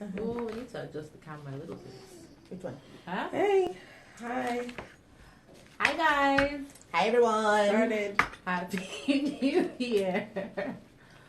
Oh, we need to adjust the camera a little bit. Which one? Huh? Hey. Hi. Hi, guys. Hi, everyone. Started. Happy New Year.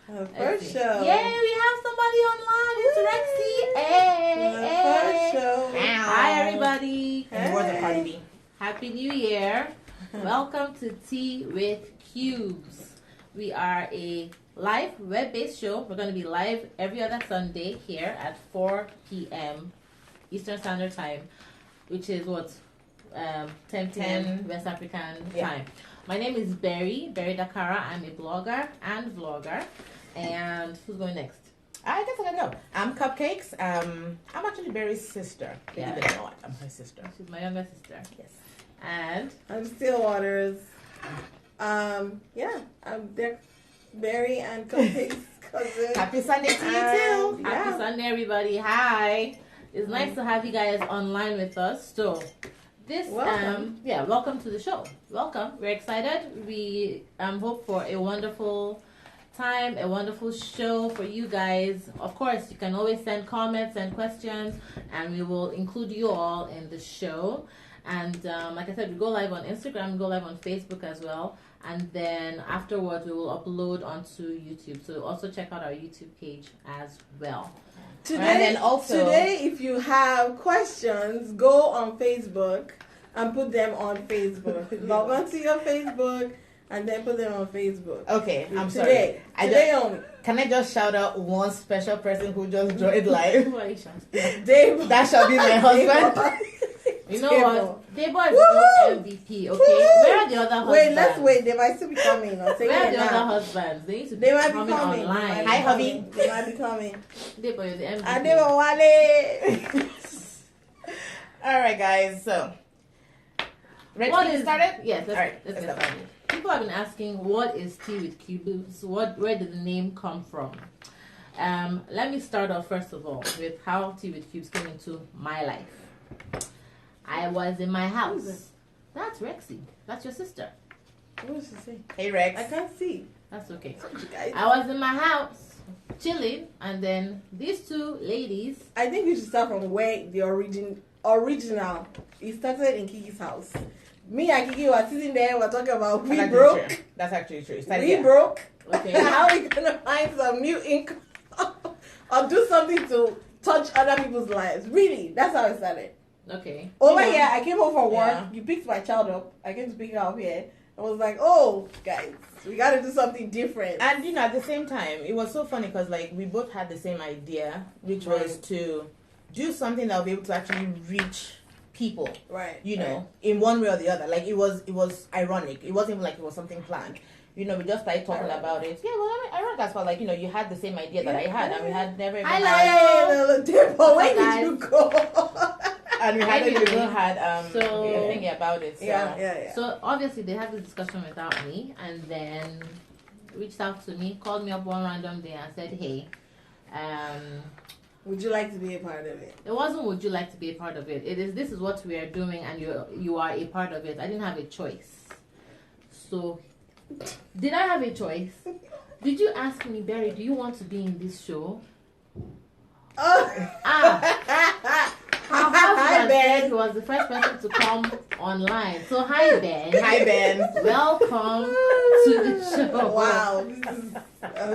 Our first show. Yay, we have somebody online. It's Rexy. Hey, Our hey. first show. Hi, everybody. And the words of Cardi B. Happy New Year. Welcome to Tea with Cubes. We are a live web-based show. We're going to be live every other Sunday here at 4 p.m. Eastern Standard Time, which is what? 10 p.m. West African time. My name is Berry Dakara. I'm a blogger and vlogger. And who's going next? I guess I gotta go. I'm Cupcakes. I'm actually Barry's sister. Yeah. Believe it or not, I'm her sister. She's my younger sister. Yes. And I'm Stillwaters. I'm Berry and Cupcakes cousin. Happy Sunday to you too. happy Sunday, everybody. Hi. It's nice to have you guys online with us. So, Welcome. welcome to the show. Welcome. We're excited. We hope for a wonderful time, a wonderful show for you guys. Of course, you can always send comments and questions, and we will include you all in the show. And like I said, we go live on Instagram, we go live on Facebook as well. And then afterwards, we will upload onto YouTube. So also check out our YouTube page as well. Today, if you have questions, go on Facebook and put them on Facebook. Log on to your Facebook and then put them on Facebook. Okay, I'm sorry. Today only. Can I just shout out one special person who just joined live? Who are you shouting? Dave. That shall be my husband. You know what? Debo is no MVP, okay? Where are the other husbands? Wait, let's wait. They might still be coming. I'll take Where are it the now. other husbands? They need to be They might be coming coming. online. Hi, hubby. They might be coming. Debo, you're the MVP. Adewale. All right, guys. So, ready What to get is- started? Yes, let's All right, get let's go. started. People have been asking, what is Tea with Cubes? Where did the name come from? Let me start off first of all with how Tea with Cubes came into my life. I was in my house. That's Rexy. That's your sister. What does she say? Hey, Rex. I can't see. That's okay. Guys. I was in my house chilling, and then these two ladies. I think we should start from where the original. It started in Kiki's house. Me and Kiki were sitting there. We're talking about we broke. That's actually true. We broke. Okay. How are we gonna find some new income or do something to touch other people's lives? Really, that's how it started. Okay. Over You know, here, I came home from work. Yeah. You picked my child up. I came to pick her up here. I was like, oh, guys, we got to do something different. And at the same time, it was so funny because we both had the same idea, which was to do something that would be able to actually reach people. Right. In one way or the other. It was ironic. It wasn't even like it was something planned. We just started talking about it. Yeah, well, ironic as well. You had the same idea that I had, and we had never even Hello. Debo, where did you go? and we hadn't Anyway, even had so- thinking about it. So. Yeah. So obviously they had this discussion without me, and then reached out to me, called me up one random day and said, "Hey, Would you like to be a part of it? it wasn't would you like to be a part of it? It is this is what we are doing, and you are a part of it. I didn't have a choice. So did I have a choice? Did you ask me, Barry, do you want to be in this show? Our husband said he was the first person to come online. So hi Ben. Hi, Ben. Welcome to the show. Wow. This is,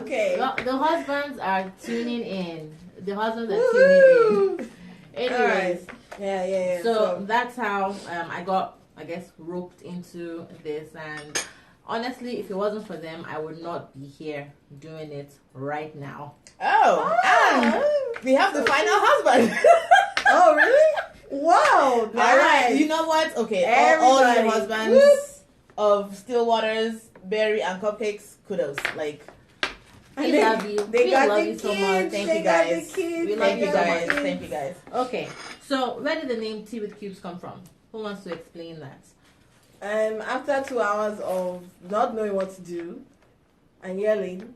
okay. Well, the husbands are tuning in. The husbands are tuning in. Anyways, Yeah. so that's how I got, I guess, roped into this. And honestly, if it wasn't for them, I would not be here doing it right now. Oh, and we have the final husband. Oh, really? Wow. Nice. All right. You know what? Okay. All the Everybody. husbands Whoop. of Stillwaters, Berry, and Cupcakes, kudos. We love you. They We got love the you so kids. much. Thank They you, got guys. the kids. We they love you got so the much. kids. Thank you, guys. Okay, so where did the name Tea with Cubes come from? Who wants to explain that? After 2 hours of not knowing what to do and yelling,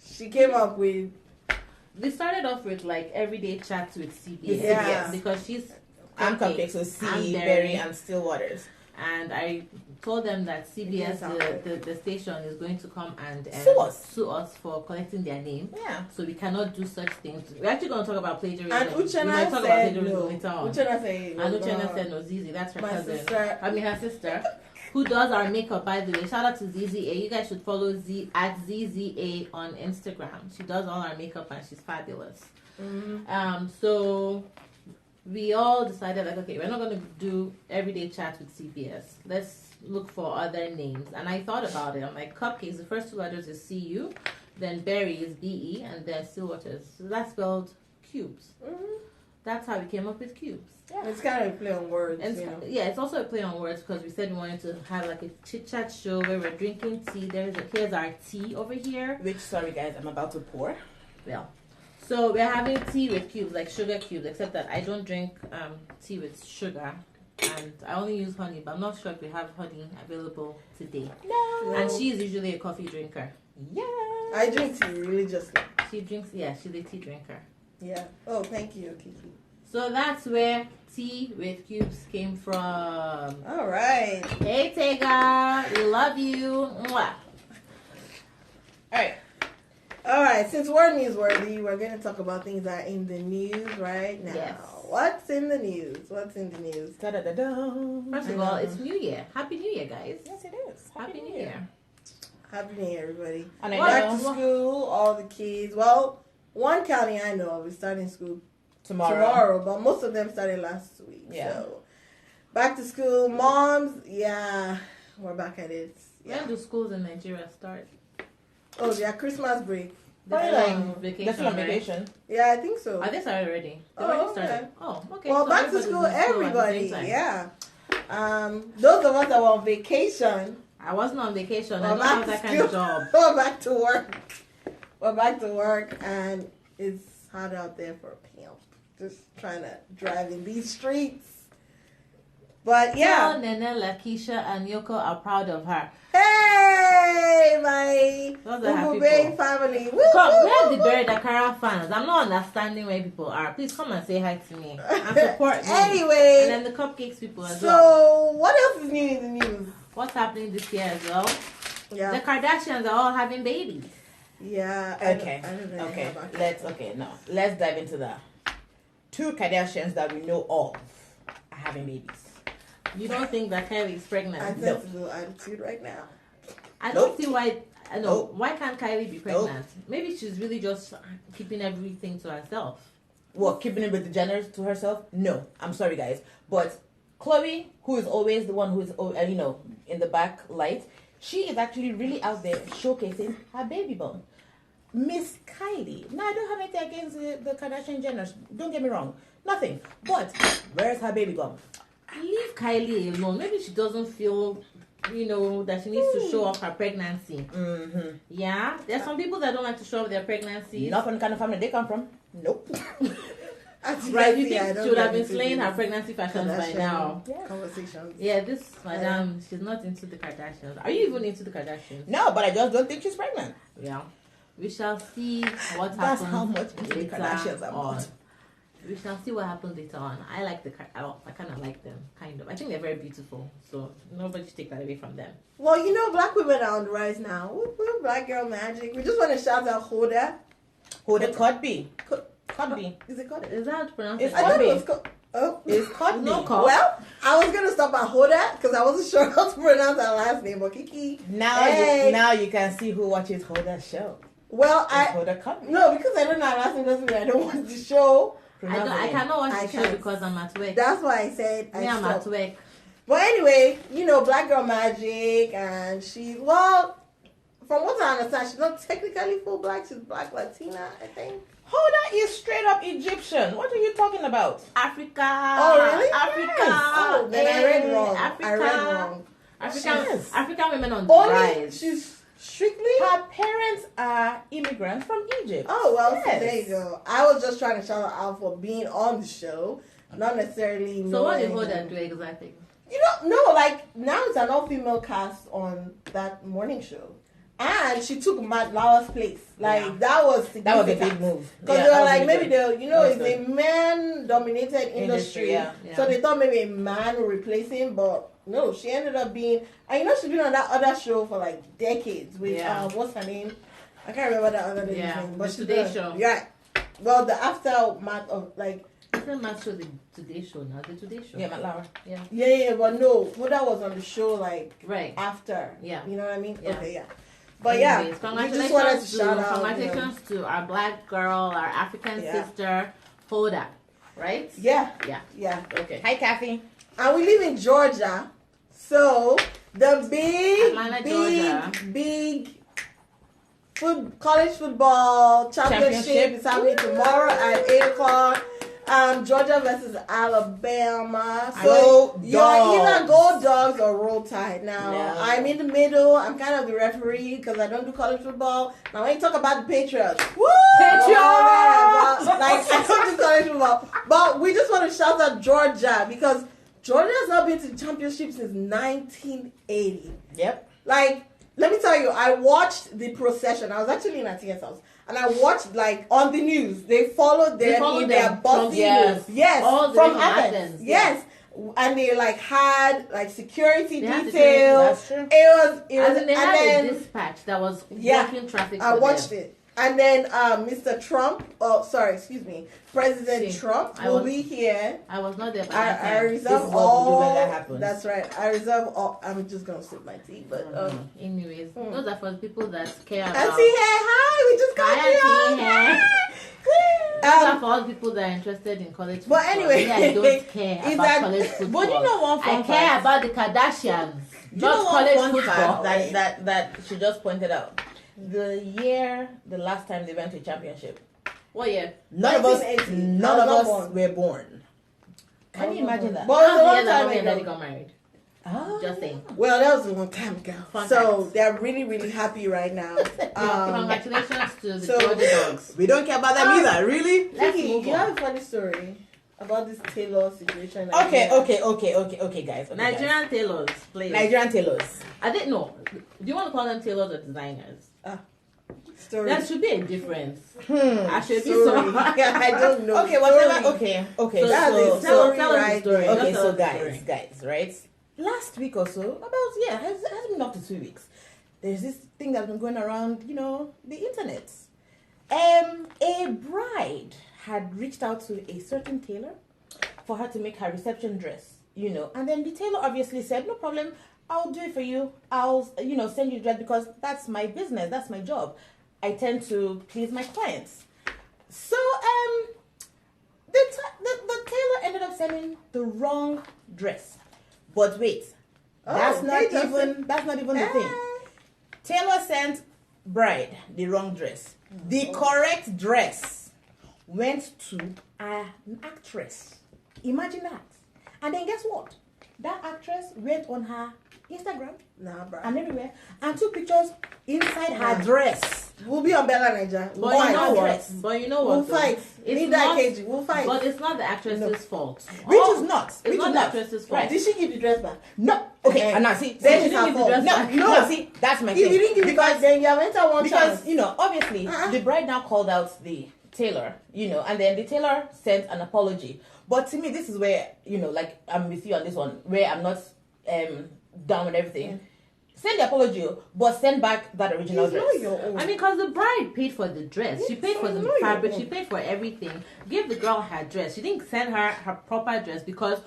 she came up with We started off with everyday chats with CBS. Yeah. Because she's I'm Cupcakes, so I'm C, Berry. Berry, and Stillwaters. and I told them that CBS, the station, is going to come and sue us for collecting their name. Yeah. So we cannot do such things. We're actually going to talk about plagiarism. And Uchenna said no. Uchenna said no. Zizi, that's her my cousin. Sister. I mean, her sister. Who does our makeup, by the way. Shout out to ZZA. You guys should follow at ZZA on Instagram. She does all our makeup and she's fabulous. Mm-hmm. So we all decided, like, okay, we're not going to do everyday chat with CBS. Let's look for other names. And I thought about it. I'm like, Cupcakes, the first two letters is CU, then Berry is BE, and then Stillwaters. So that's spelled cubes. Mm-hmm. That's how we came up with cubes. Yeah. It's kind of a play on words. And yeah, it's also a play on words because we said we wanted to have like a chit chat show where we're drinking tea. Here's our tea over here. Which, sorry guys, I'm about to pour. Yeah. So we're having tea with cubes, like sugar cubes, except that I don't drink tea with sugar. And I only use honey, but I'm not sure if we have honey available today. No. And she is usually a coffee drinker. Yeah. I drink tea religiously. She drinks, yeah, she's a tea drinker. Yeah. Oh, thank you, Kiki. So that's where tea with cubes came from. All right. Hey, Tega, we love you. Mwah. All right. Since we're newsworthy, we're going to talk about things that are in the news right now. Yes. What's in the news? Da-da-da-da. First of all, it's New Year. Happy New Year, guys. Yes, it is. Happy New Year. Happy New Year, everybody. And I Back know to school, all the kids. Well, one county I know of is starting school tomorrow, but most of them started last week. Yeah. So, back to school. Moms, yeah, we're back at it. Yeah. When do schools in Nigeria start? Oh, yeah, Christmas break. They're still on vacation. They're still on right? vacation. Yeah, I think so. Are they started already? They Oh, already okay. started. Oh, okay. Well, So back to everybody's school, in at the everybody. same time. Yeah. Those of us that were on vacation, I wasn't on vacation. I we're don't back have to that kind of school. job. We're back to work. We're back to work, and it's hard out there for a pimp. Just trying to drive in these streets. But yeah. Tell Nene, Lakeisha, and Yoko are proud of her. Hey, my Those are happy Ubube people. family. Woo, Come, woo, where are the woo, Barry Dakara fans? I'm not understanding where people are. Please come and say hi to me and support me. Anyway. And then the Cupcakes people as well. So, what else is new in the news? What's happening this year as well? The Yeah. Kardashians are all having babies. Yeah. Okay. I don't know Okay. about that. Let's dive into that. Two Kardashians that we know of are having babies. You don't think that Kylie is I pregnant? sense a little attitude right now. I don't Nope. see why. I know. Nope. Why can't Kylie be pregnant? Maybe she's really just keeping everything to herself. What, keeping it with the Jenners to herself? No. I'm sorry, guys. But Chloe, who is always the one who is, in the back light, she is actually really out there showcasing her baby bump. Miss Kylie. Now, I don't have anything against the Kardashian Jenners. Don't get me wrong. Nothing. But where's her baby bump? Leave Kylie alone. Maybe she doesn't feel, that she needs to show off her pregnancy. Mm-hmm. Yeah? There's some people that don't like to show off their pregnancies. Not from the kind of family they come from. Nope. Right, you think she would have been slaying her pregnancy fashions by now? Yeah. Conversations. Yeah, this madam, she's not into the Kardashians. Are you even into the Kardashians? No, but I just don't think she's pregnant. Yeah. We shall see what That's happens how much into the later Kardashians I'm on. not. We shall see what happens later on. I like I kind of like them, kind of. I think they're very beautiful, so nobody should take that away from them. Well, black women are on the rise now. Woo, Black girl magic. We just want to shout out Hoda. Hoda Kotb. Kotb. Is it Hoda? Is that how to pronounce It's it? I thought it Kotb. was Oh. It's Kotb. No call. Well, I was gonna stop at Hoda because I wasn't sure how to pronounce her last name. But Kiki. Now you can see who watches Hoda's show. Well, It's Hoda Kotb. no, because I don't know her last name doesn't mean I don't watch the show. I cannot watch I the show can't. because I'm at work. That's why I said Me, I'm stopped. at work. But anyway, Black Girl Magic, and she's, well, from what I understand, she's not technically full black. She's Black Latina, I think. Hoda is straight up Egyptian. What are you talking about? Africa. Oh, really? Africa. Yes. Oh, then I read wrong. Africa. I read wrong. Yes. African women on the Only, rise. she's strictly... Her parents are immigrants from Egypt. Oh, well, so Yes. there you go. I was just trying to shout her out for being on the show, not necessarily So what did knowing... Hoda do exactly? No, like, now it's an all-female cast on that morning show. And she took Matt Lauer's place. Like, Yeah. that was That was a big move. Because Yeah, they that were was like, really maybe good. they'll, That was it's a man-dominated industry. yeah. So they thought maybe a man would replace him, but No, she ended up being, and you know she's been on that other show for like decades with what's her name? I can't remember that other lady's name, but the Today Show. Yeah. Well, the aftermath of like. It's not Matt Show, the Today Show now. The Today Show. Yeah, Matt Lauer. Yeah. Yeah, but no, Huda was on the show like right after. Yeah. You know what I mean? Yeah. Okay, yeah. But yeah, congratulations to our black girl, our African sister, Hoda. Right? Yeah. Yeah. Okay. Hi, Kathy. And we live in Georgia, so the Georgia. big college football championship is happening tomorrow at 8:00. Georgia versus Alabama. So you're either go dogs or roll tide. Now I'm in the middle. I'm kind of the referee because I don't do college football. Now when you talk about the Patriots, woo! Patriots! Like I don't do college football, but we just want to shout out Georgia because Georgia has not been to the championship since 1980. Yep. Like, let me tell you, I watched the procession. I was actually in Atia's house. And I watched, like, on the news. They followed them in their buses. Yes. From Athens. Yes. And they, like, had, like, security detail. That's true. It was, and they had a dispatch that was blocking traffic. I watched it. And then Mr. Trump, President Trump will be here. I was not there. I reserve all. That's right. I reserve all. I'm just gonna sip my tea, but anyways, those are for the people that care about. Auntie hair, hi. We just got here. Those are for all the people that are interested in college football. But anyway, I don't care about college football. But you know one fun fact? I care about the Kardashians. Not college football. That she just pointed out. The last time they went to a championship. What year? None of us were born. Can you imagine that? Well, it was a long time ago ago. They got married. Oh. Just saying. Well, that was a long time ago. So they're really, really happy right now. Congratulations to the Georgia Dogs. We don't care about them either, really? You have a funny story about this Taylor situation. Okay, guys. Nigerian tailors, please. Nigerian tailors. I didn't know. Do you want to call them tailors or designers? Story. There should be a difference. I should be sorry. I don't know. Okay, whatever. Okay. So, that's the story, right? Story. Okay, so guys, right? Last week or so, it hasn't been up to 2 weeks. There's this thing that's been going around, the internet. A bride had reached out to a certain tailor for her to make her reception dress, and then the tailor obviously said, no problem, I'll do it for you. I'll, send you the dress because that's my business, that's my job. I tend to please my clients. So, the tailor ended up sending the wrong dress. But wait, that's not even the thing. Taylor sent bride the wrong dress. The correct dress went to an actress. Imagine that. And then guess what? That actress went on her Instagram and everywhere and took pictures inside her dress. We'll be on Bella Niger. But you know what? We'll fight. We'll fight. But it's not the actress's fault. Which is not. It's not the actress's fault. Right. Did she give the dress back? No. Okay. And now see, then it's her fault. No. See, that's my thing. If you didn't give it back, then you have entered one chance. Because obviously the bride now called out the tailor, and then the tailor sent an apology. But to me, this is where like I'm with you on this one, where I'm not down with everything. Send the apology, but send back that original dress. I mean, because the bride paid for the dress. She paid for the fabric. She paid for everything. Give the girl her dress. She didn't send her her proper dress because,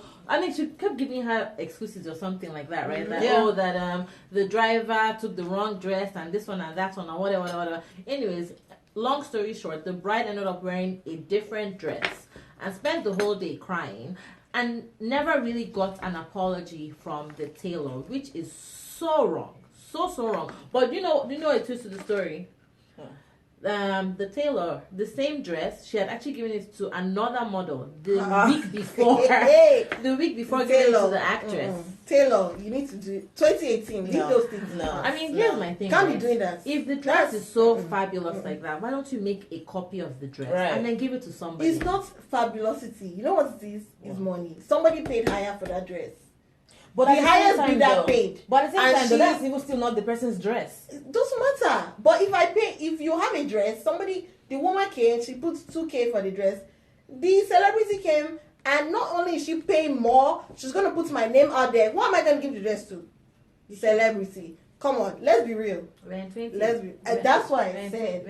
she kept giving her excuses or something like that, right? That, the driver took the wrong dress and this one and that one or whatever. Anyways, long story short, the bride ended up wearing a different dress and spent the whole day crying and never really got an apology from the tailor, which is so wrong. So wrong. But you know a twist to the story? The tailor, the same dress, she had actually given it to another model the week before. The week before giving it to the actress. Taylor, you need to do it. 2018. Leave those things. No. I mean, here's my thing. Can't be doing that. If the dress is so fabulous like that, why don't you make a copy of the dress and then give it to somebody? It's not fabulosity. You know what it is? It's money. Somebody paid higher for that dress. But the highest bidder paid. But at the same time, that's even still not the person's dress. It doesn't matter. But if you have a dress, the woman came, she put 2K for the dress. The celebrity came And not only is she paying more, she's gonna put my name out there. Who am I gonna give the dress to? The celebrity. Come on, let's be real. That's why I said.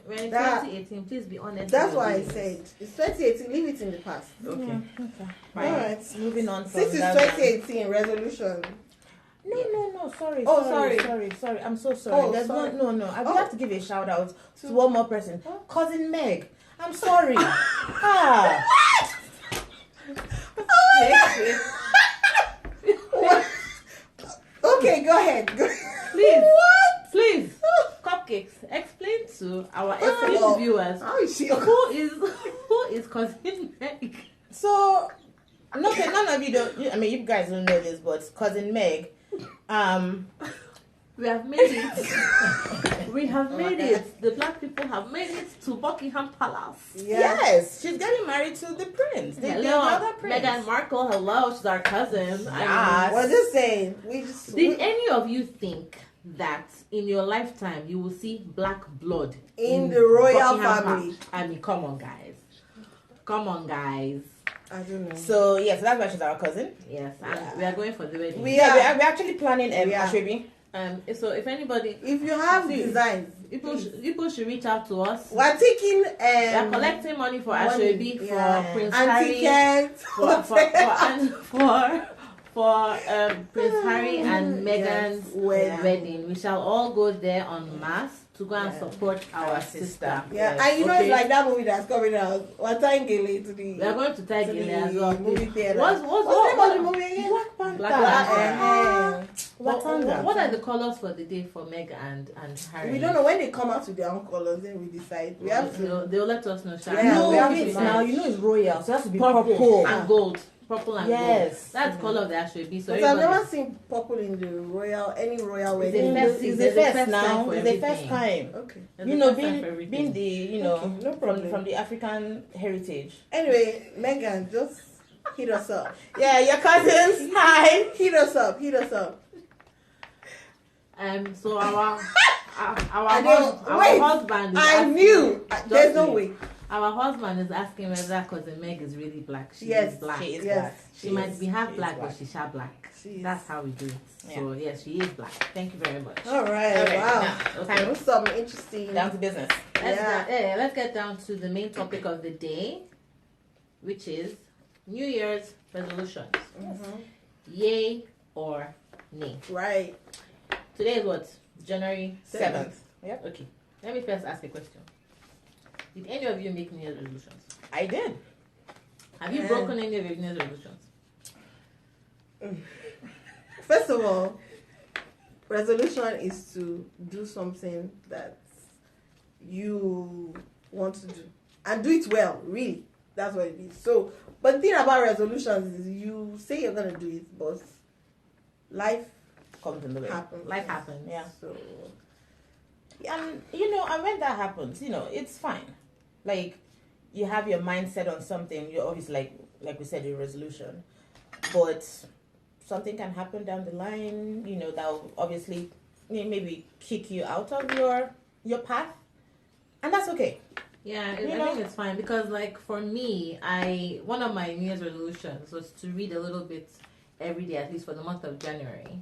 When 2018, please be honest. That's why I said it's 2018. Leave it in the past. Okay. All right. Moving on. This is 2018 resolution. No. Sorry. Oh, Sorry. I'm so sorry. Oh, There's sorry. No. I would have to give a shout out to one more person. Cousin Meg. I'm sorry. Okay, go ahead. Please. What? Please. Cupcakes. Explain to our First of esteemed all, viewers how is she? who is Cousin Meg. So, none of you don't. I mean, you guys don't know this, but Cousin Meg, we have made it. We have made it. The black people have made it to Buckingham Palace. Yes, she's getting married to the prince. The other prince. Meghan Markle. Hello, she's our cousin. Yes. We're just saying. Did any of you think that in your lifetime you will see black blood in the royal Buckingham family? Palace? I mean, come on, guys. I don't know. So yes, that's why she's our cousin. Yes, and we are going for the wedding. We're actually planning Ashwebi. So if anybody, If you have designs, people should reach out to us. we're taking. We are collecting money for Ashwebi, for Prince and Harry, tickets for Prince Harry and Meghan's wedding. wedding. We shall all go there en masse to go and support our sister. Yeah, Yes. and you know Okay. it's like that movie that's coming out. We're tying Gele to the. We are going to tag in there as the well. movie theater. What's the name of the movie again? Black Panther. Black Panther. Wakanda. What are the colors for the day for Meg and Harry? We don't know when they come out with their own colors. Then we decide. We have to. They'll let us know. Yeah, No, we have wait, to now manage. you know it's royal, so it has to be purple purple. and gold. Purple and Yes. gold. That's the color of the Ashwebi. So But I've everybody- never seen purple in the any royal It's wedding. the first It's there's the a first first time now. for It's the first everything. time. Okay. There's You a know, first time for being everything. the Okay, no problem. from the African heritage. Anyway, Megan, just hit us up. Yeah, your cousins. Hi. Hit us up. So our I know- wait, husband is I asking- knew. just There's no wait. way. Our husband is asking whether cousin Meg is really black. She Yes, is black. She is Yes. black. She might be half She is black, but she's sharp black. She is. That's how we do it. So yes, she is black. Thank you very much. All right. Okay, Wow. now, Okay. What's some interesting? Down to business. Let's get down to the main topic of the day, which is New Year's resolutions. Mhm. Yay or nay? Right. Today is what? January 7th. Yep. Okay. Let me first ask a question. Did any of you make New Year's resolutions? I did. Have you broken any of your New Year's resolutions? First of all, resolution is to do something that you want to do and do it well. Really, that's what it is. So, but the thing about resolutions is you say you're gonna do it, but life Comes in the way. happens. Life happens. Yeah. So And and when that happens, it's fine. Like you have your mind set on something, you're obviously like we said, a resolution. But something can happen down the line, that will obviously maybe kick you out of your path. And that's okay. Yeah, I think it's fine because, like, for me, one of my New Year's resolutions was to read a little bit every day, at least for the month of January.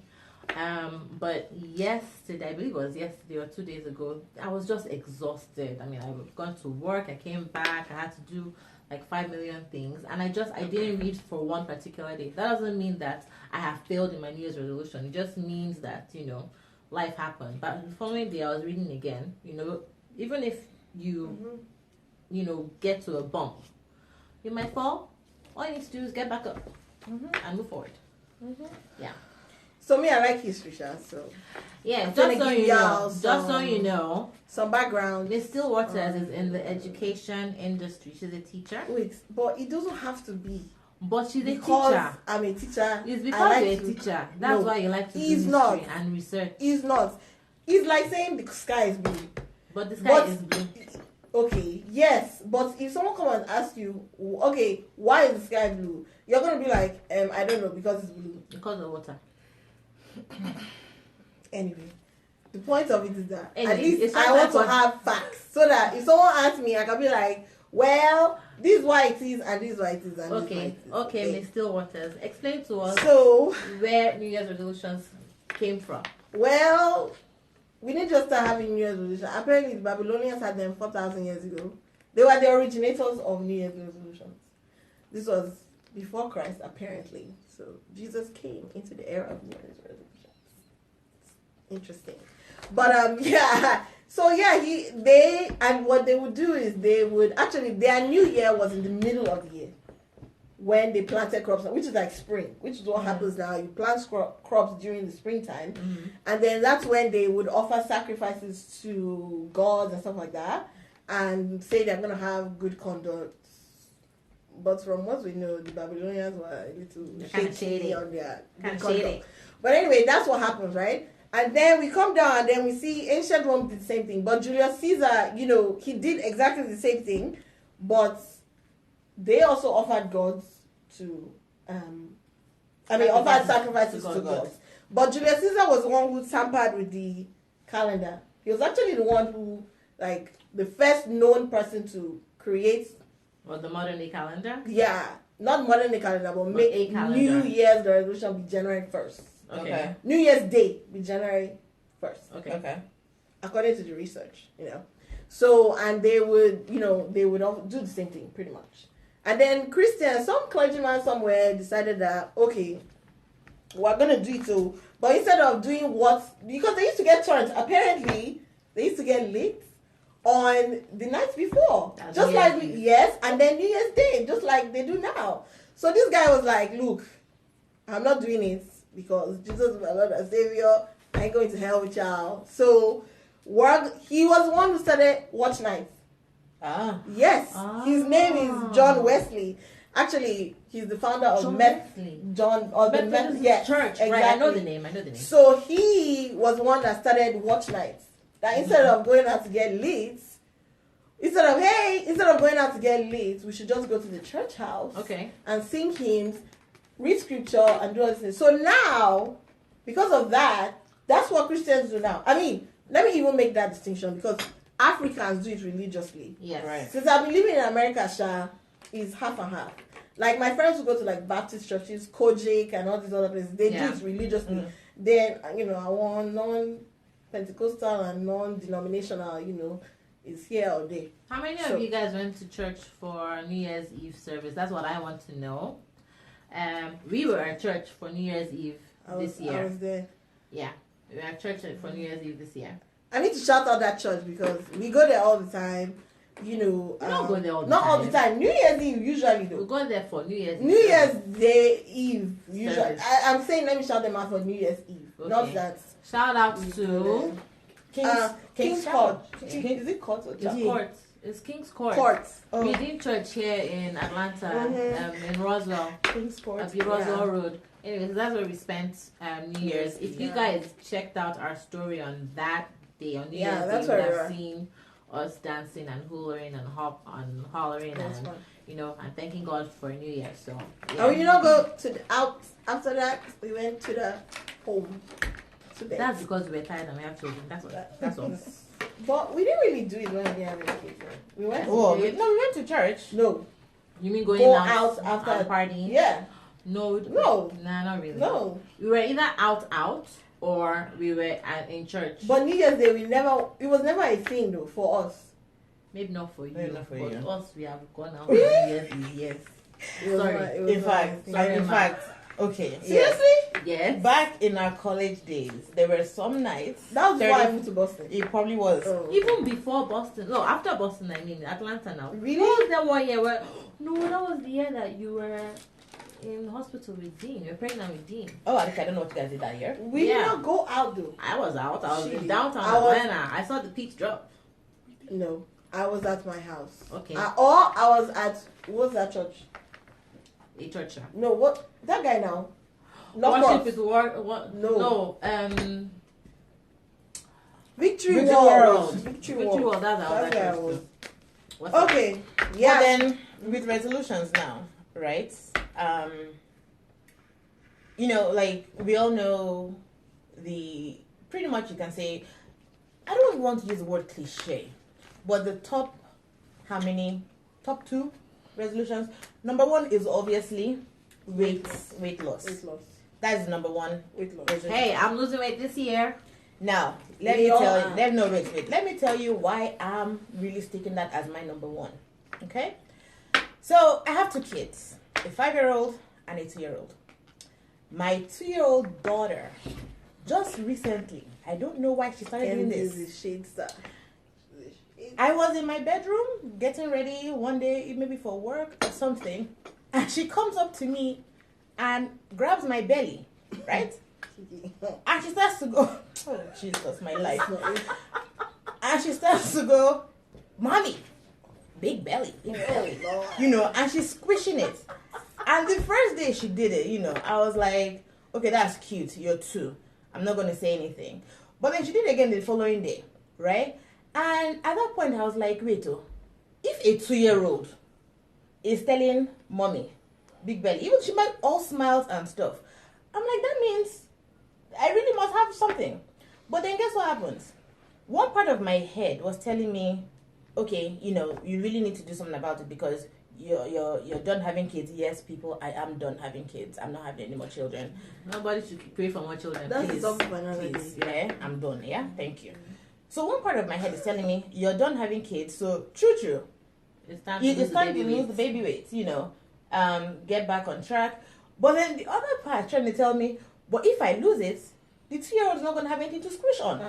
But yesterday, I believe it was yesterday or 2 days ago, I was just exhausted. I mean, I've gone to work, I came back, I had to do like 5 million things, and I didn't read for one particular day. That doesn't mean that I have failed in my New Year's resolution. It just means that, life happened. But the following day, I was reading again. Even if you, get to a bump, you might fall. All you need to do is get back up and move forward. Yeah. So me, I like history, Sha, so Yeah, I'm just gonna so give you y'all know, just so some- you know, some background. Miss Stillwaters is in the education industry. She's a teacher, Wait, but it doesn't have to be but she's a because teacher. I'm a teacher. It's I because like you're a to- teacher. That's No, why you like to do he's history not. and research. It's not. It's like saying the sky is blue. But the sky But- is blue. Okay, yes, but if someone come and ask you, okay, why is the sky blue? You're gonna be like, I don't know, because it's blue. Because of water. Anyway, the point of it is that Anyway, at least it's I not want to like have facts so that if someone asks me, I can be like, Well, this is why it is, and this is why it is, and this is why Okay, it is. okay, Miss Stillwaters, explain to us So, where New Year's resolutions came from. well, we didn't just start having New Year's resolution. Apparently, the Babylonians had them 4,000 years ago. They were the originators of New Year's resolutions. This was before Christ, apparently. So Jesus came into the era of New Year's resolutions. Interesting, but yeah. So yeah, and what they would do is they would actually their New Year was in the middle of the year when they planted crops, which is like spring, which is what happens now. You plant crops during the springtime, and then that's when they would offer sacrifices to gods and stuff like that, and say they're going to have good conduct. But from what we know, the Babylonians were a little shady on their good conduct. But anyway, that's what happens, right? And then we come down and then we see ancient Rome did the same thing. But Julius Caesar, he did exactly the same thing, but they also offered gods to, offered sacrifices to gods. But Julius Caesar was the one who tampered with the calendar. He was actually the one who, the first known person to create. Or the modern day calendar? Yeah, not modern day calendar, but make a calendar. New Year's resolution be January 1st. Okay. New Year's Day be January 1st. Okay. According to the research, So, and they would, they would all do the same thing pretty much. And then Christians, some clergyman somewhere decided that, okay, we're going to do it too. But instead of doing because they used to get turned, apparently, they used to get lit on the night before. That's just like, yes, and then New Year's Day, just like they do now. So this guy was like, look, I'm not doing it because Jesus is my Lord and Savior. I ain't going to hell with y'all. So he was the one who started watch nights. Yes. His name is John Wesley. Actually, he's the founder of Methodist Church. Exactly. Right, I know the name. So he was the one that started watch nights. That instead of going out to get lit, instead of going out to get lit, we should just go to the church house. Okay. And sing hymns, read scripture, and do all this thing. So now, because of that, that's what Christians do now. I mean, let me even make that distinction because Africans do it religiously. Yes. Right. Since I've been living in America, is half and half. Like my friends who go to Baptist churches, Kojic and all these other places, they do it religiously. Mm. Then I want non-Pentecostal and non-denominational, is here or there. How many of you guys went to church for New Year's Eve service? That's what I want to know. We were at church for New Year's Eve this year. I was there. Yeah, we were at church for New Year's Eve this year. I need to shout out that church because we go there all the time. We don't go there all the not time. all the time. New Year's Eve usually though. We go there for New Year's Eve. New Year's Day Eve usually. Service. I'm saying let me shout them out for New Year's Eve. Okay. Not that. Shout out to King's Court. Is it Court or It's Court. It's King's Court. Court. We did church here in Atlanta, in Roswell, King's Court. at the Roswell Road. Anyways, that's where we spent New Year's. If you guys checked out our story on that day, on New Year's that's Day, you where would we have were. seen us dancing and hollering and hollering That's and fun. and thanking God for New Year. So Oh, you don't go to the out after that. We went to the home. To bed. that's because we're tired and we have children. That's all. But we didn't really do it when we didn't have any kids. We went. We went to church. No. You mean going Go out after and partying? Yeah. No. Nah, not really. No. We were either out or we were in church. But New Year's Day, it was never a thing though for us. Maybe not for you. Maybe not for but you. us, we have gone out for New Year's Eve. Yes. It was Sorry. not- it was In not a fact, thing. Sorry, in ma. fact, okay. Seriously? Yes. Back in our college days, there were some nights. That was why I 30 moved to Boston. It probably was. Oh. Even before Boston. No, after Boston, I mean Atlanta now. Really? What was that 1 year where... No, that was the year that you were in hospital with Dean. You were pregnant with Dean. Oh, I don't know what you guys did that year. We Yeah. did not go out though. I was out. I was in Shit. downtown I was- Atlanta. I saw the peaks drop. No, I was at my house. Okay. Or I was at what's that church? A church. No, what that guy now? Not Worship Cross. is what? No. Victory Victory World. World. Victory Victory World. World. That's our That's where I church. was. too. What's up? Okay. But Yeah. then with resolutions now, right? Like we all know pretty much you can say, I don't want to use the word cliche, but the top how many top 2 resolutions. Number 1 is obviously weight loss. Weight loss. That is number 1 Weight loss. resolution. Hey, I'm losing weight this year. Now, let me tell you why I'm really sticking that as my number 1. Okay? So, I have 2 kids, a 5-year-old and a 2-year-old. My 2-year-old daughter, just recently, I don't know why she started doing this. I was in my bedroom getting ready one day, maybe for work or something, and she comes up to me and grabs my belly, right? And she starts to go, oh Jesus, my life. And she starts to go, Mommy, big belly, you know, and she's squishing it. And the first day she did it, you know, I was like, okay, that's cute, you're 2. I'm not going to say anything. But then she did it again the following day, right? And at that point, I was like, wait, if a 2-year-old is telling Mommy, big belly, even she might all smiles and stuff, I'm like, that means I really must have something. But then guess what happens? One part of my head was telling me, okay, you know, you really need to do something about it because you're done having kids. Yes, people, I am done having kids. I'm not having any more children. Nobody should pray for more children. That's please. please. Yeah, I'm done. Yeah, thank you. So one part of my head is telling me you're done having kids. So true. It's time to lose the baby weight. You know, get back on track. But then the other part trying to tell me, but if I lose it, the 2-year-old is not going to have anything to squish on.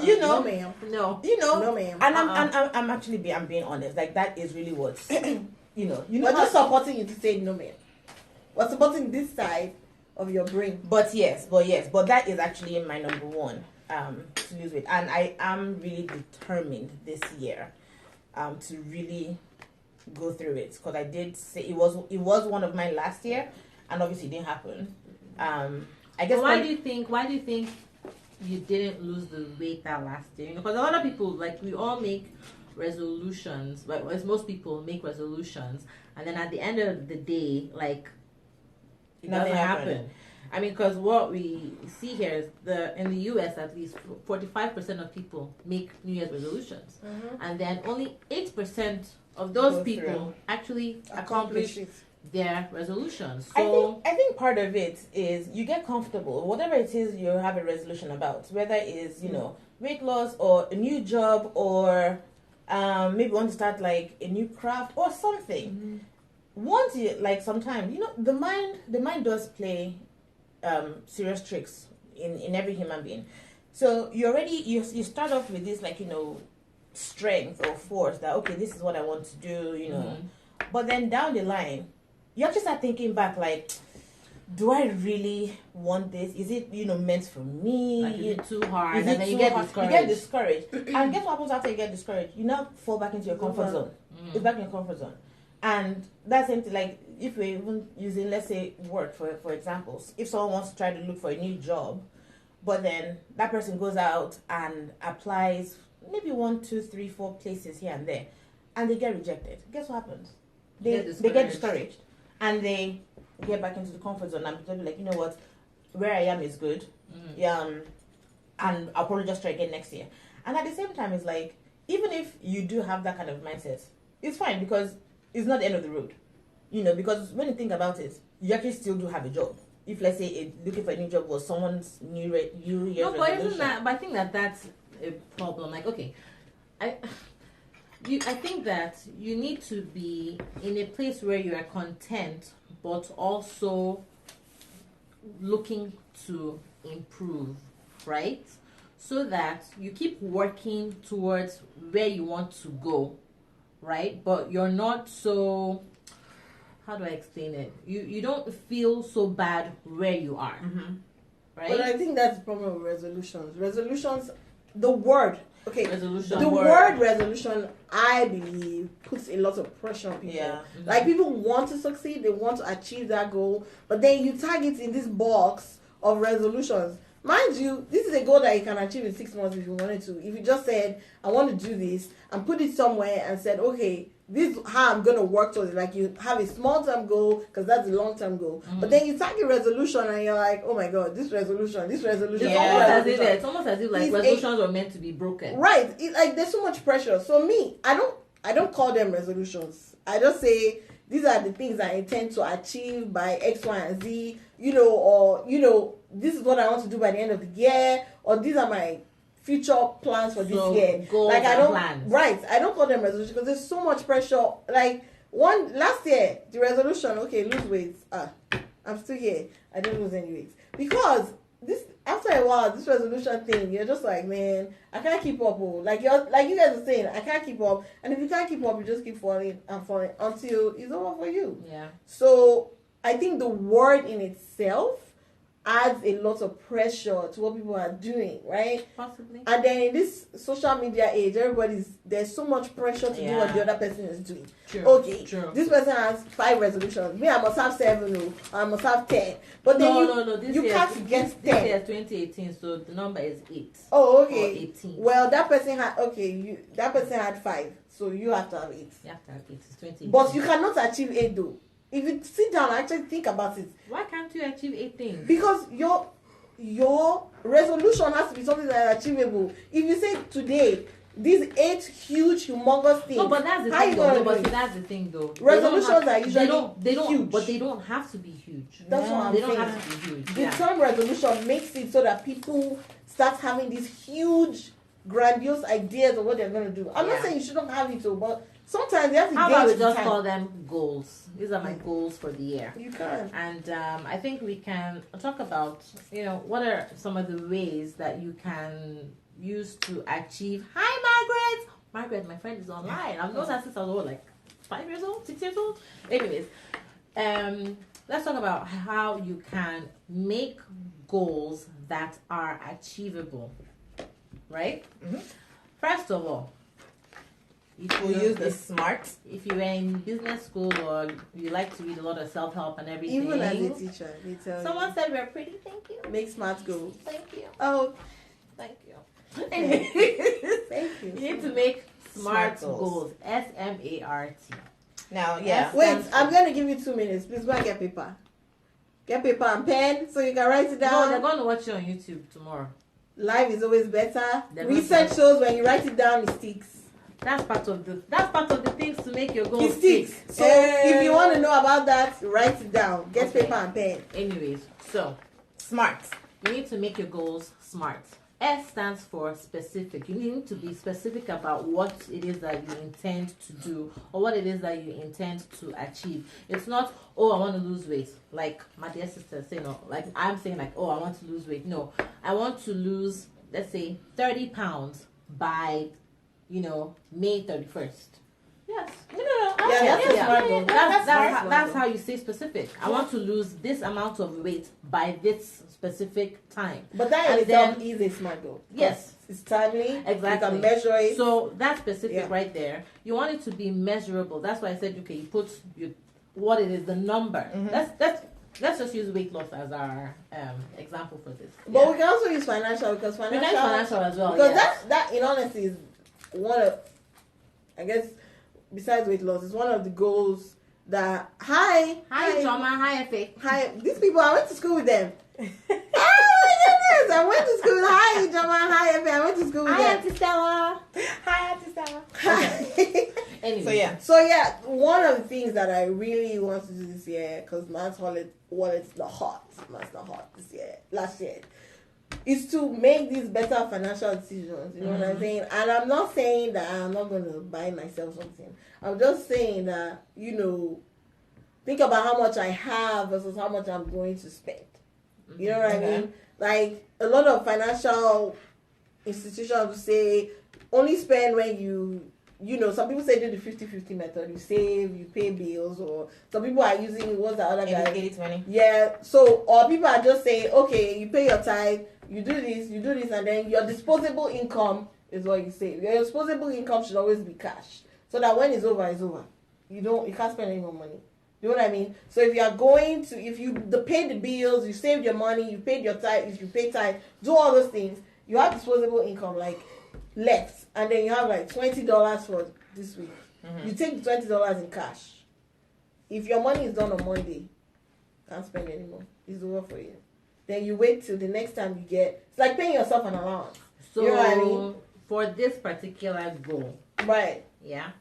You know, no, ma'am. No, you know, no, ma'am. And I'm actually I'm being honest. Like that is really what you know. We're just supporting you to say no, ma'am. We're supporting this side of your brain. But that is actually my number 1 to lose weight, and I am really determined this year to really go through it because I did say it was one of mine last year, and obviously it didn't happen. I guess. Why do you think you didn't lose the weight that last year? Because a lot of people, like, we all make resolutions, but as most people make resolutions, and then at the end of the day, like, it doesn't happen. I mean, because what we see here is in the US, at least 45% of people make New Year's resolutions, and then only 8% of those people actually accomplish their resolutions. So I think part of it is you get comfortable. Whatever it is you have a resolution about, whether it is, you know, weight loss or a new job or maybe want to start like a new craft or something. Once you, like, sometimes, you know, the mind does play serious tricks in every human being. So you start off with this, like, you know, strength or force that, okay, this is what I want to do, you know. But then down the line, you actually start thinking back, like, do I really want this? Is it, you know, meant for me? like, is it too hard? And then you get discouraged. And guess what happens after you get discouraged? You now fall back into your comfort zone. It's back in your comfort zone. And that's same thing, like, if we're even using, let's say, work, for examples. If someone wants to try to look for a new job, but then that person goes out and applies maybe 1, 2, 3, 4 places here and there, and they get rejected. Guess what happens? They get discouraged. And they get back into the comfort zone and they'll be like, you know what, where I am is good. And I'll probably just try again next year. And at the same time, it's like, even if you do have that kind of mindset, it's fine because it's not the end of the road. You know, because when you think about it, you actually still do have a job. If, let's say, looking for a new job was someone's new year's no, but resolution. isn't that? But I think that's a problem. Like, okay, I think that you need to be in a place where you are content, but also looking to improve, right? So that you keep working towards where you want to go, right? But you're not so, how do I explain it? You don't feel so bad where you are, right? But I think that's the problem with resolutions. Resolutions, the word, okay, resolution. the word resolution, I believe, puts a lot of pressure on people. Yeah. Like, people want to succeed, they want to achieve that goal, but then you tag it in this box of resolutions. Mind you, this is a goal that you can achieve in 6 months if you wanted to. If you just said, I want to do this, and put it somewhere and said, okay, this is how I'm going to work towards it. Like, you have a small-term goal, because that's a long-term goal. But then you tag a resolution, and you're like, oh my God, this resolution. It's almost as if like resolutions were meant to be broken. Right. Like, there's so much pressure. So me, I I don't call them resolutions. I just say these are the things I intend to achieve by X, Y, and Z, or, this is what I want to do by the end of the year, or these are my future plans for this year. Goals like, and plans. Right. I don't call them resolutions because there's so much pressure. Like, last year, the resolution, okay, lose weight. I'm still here. I didn't lose any weight. Because after a while, this resolution thing, you're just like, man, I can't keep up. Like you guys are saying, I can't keep up. And if you can't keep up, you just keep falling and falling until it's over for you. Yeah. So I think the word in itself adds a lot of pressure to what people are doing, right? Possibly. And then in this social media age, there's so much pressure to do what the other person is doing. True. Okay, True. This person has 5 resolutions. Me, I must have 7, or I must have 10. But then no. you can't get 10. This year is 2018, so the number is 8. Oh, okay. Or 18. Well, that person had 5, so you have to have 8. You have to have 8. It's 2018. But you cannot achieve 8 though. If you sit down and actually think about it. Why can't you achieve 8 things? Because your resolution has to be something that is achievable. If you say today, these 8 huge, humongous things. No, but that's the thing though. That's the thing though. Resolutions are usually they don't huge. But they don't have to be huge. That's what I'm They saying. don't have to be huge. The term resolution makes it so that people start having these huge, grandiose ideas of what they're going to do. I'm not saying you shouldn't have it, but sometimes you have to How about we gauge the just time. call them goals? These are my goals for the year. You can. And I think we can talk about, what are some of the ways that you can use to achieve. Hi, Margaret! Margaret, my friend, is online. I've known her since I was, like 5 years old, 6 years old? Anyways, let's talk about how you can make goals that are achievable. Right? Mm-hmm. First of all, if We'll use the SMART. If you were in business school or you like to read a lot of self-help and everything. Even as a teacher, they tell Someone said we're pretty. Thank you. make smart goals. Thank you. Oh, Thank you. thank you. You need to make smart Smart goals. goals. SMART. Now, yeah. Wait, I'm going to give you 2 minutes. Please go and get paper. Get paper and pen so you can write it No, down. they're going to watch you on YouTube tomorrow. Life is always better. They're Research not- shows when you write it down, it sticks. That's part of the things to make your goals It sticks. So if you want to know about that, write it down. Get Okay. paper and pen. Anyways, so SMART. you need to make your goals smart. S stands for specific. You need to be specific about what it is that you intend to do or what it is that you intend to achieve. It's not, oh, I want to lose weight. Like my dear sister say, no. Like I'm saying, like, oh, I want to lose weight. No, I want to lose, let's say, 30 pounds by, May 31st. Yes. No. Yeah, that's a smart goal. That's how you stay specific. I want to lose this amount of weight by this specific time. But that in And itself then- is a smart goal. Yes. It's timely. Exactly. You can measure it. So that's specific Yeah. right there. You want it to be measurable. That's why I said, okay, you put what it is, the number. Mhm. Let's just use weight loss as our example for this. But Yeah. we can also use financial because We can use financial as well. because yes. that in honesty is one of, I guess, besides weight loss, is one of the goals that Hi, Joma. Hi, Efe. hi, these people, I went to school with them. Oh my goodness, I went to school. Hi, Jama. Hi, Efe. I went to school with Hi, them. Auntie Stella. Hi, Auntie Stella. Anyway. So, yeah. So yeah, one of the things that I really want to do this year, because man's wallet's not hot. Man's not hot this year. Last year, is to make these better financial decisions. You know what I'm saying? And I'm not saying that I'm not going to buy myself something. I'm just saying that, think about how much I have versus how much I'm going to spend. You know what I mean? Like a lot of financial institutions will say only spend when some people say do the 50-50 method. You save, you pay bills, or some people are using what's the other guy? 80-20. Yeah. So, or people are just saying, okay, you pay your tithe, you do this, and then your disposable income is what you save. Your disposable income should always be cash, so that when it's over, it's over. You can't spend any more money. You know what I mean? So if you pay the bills, you saved your money, you paid your tithe, if you pay tithe, do all those things, you have disposable income like left, and then you have like $20 for this week. You take the $20 in cash. If your money is done on Monday, can't spend anymore. It's over for you. Then you wait till the next time you get. It's like paying yourself an allowance. So You know what I mean? for this particular goal, Right. yeah,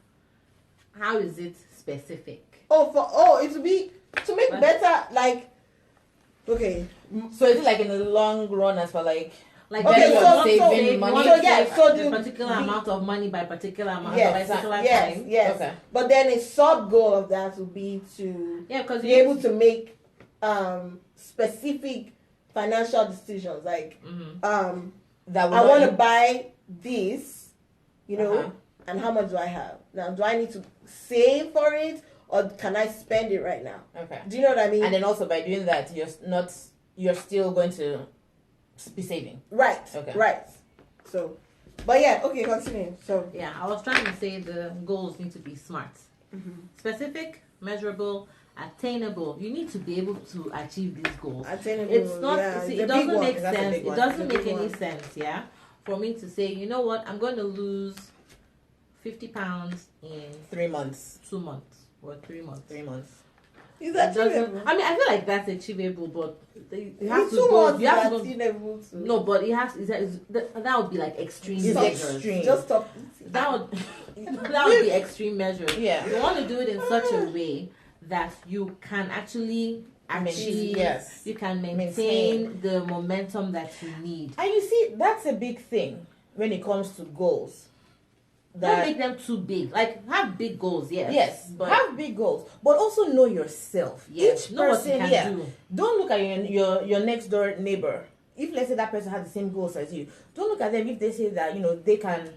how is it specific? It would be to make better, like, okay. So is it like in the long run as for like Like Okay, you so- want to so- save, you money? want so to yeah, save so the the- particular amount of money by particular amount by Yes, particular yes, time. yes. Okay. But then a sub goal of that would be to Yeah, because be able to make specific financial decisions. Like, that I want to buy this, Uh-huh. and how much do I have? Now, do I need to save for it, or can I spend it right now? Okay. Do you know what I mean? And then also by doing that, you're still going to be saving. Right. Okay. Right. So, but yeah, okay, continue. So, Yeah, I was trying to say the goals need to be smart, specific, measurable, attainable. You need to be able to achieve these goals. attainable. It's not. Yeah, See, the it big doesn't one. make That's a sense. big It one. doesn't The make big any one. sense. Yeah, for me to say, you know what, I'm going to lose 50 pounds in 3 months. 2 months or 3 months. 3 months. Is It that doesn't. achievable? I mean, I feel like that's achievable, but you have In to 2 go. months, You have to it's go. achievable too. No, but it has. That would be like extreme It's measures. extreme. Just stop. That would that would be extreme measures. Yeah. You want to do it in such a way that you can actually achieve. Yes. You can maintain the momentum that you need. And you see, that's a big thing when it comes to goals. Don't make them too big. Like have big goals, yes. Yes, but have big goals, but also know yourself. yes, Each know what you person, can do. don't look at your next door neighbor. If let's say that person has the same goals as you, don't look at them if they say that they can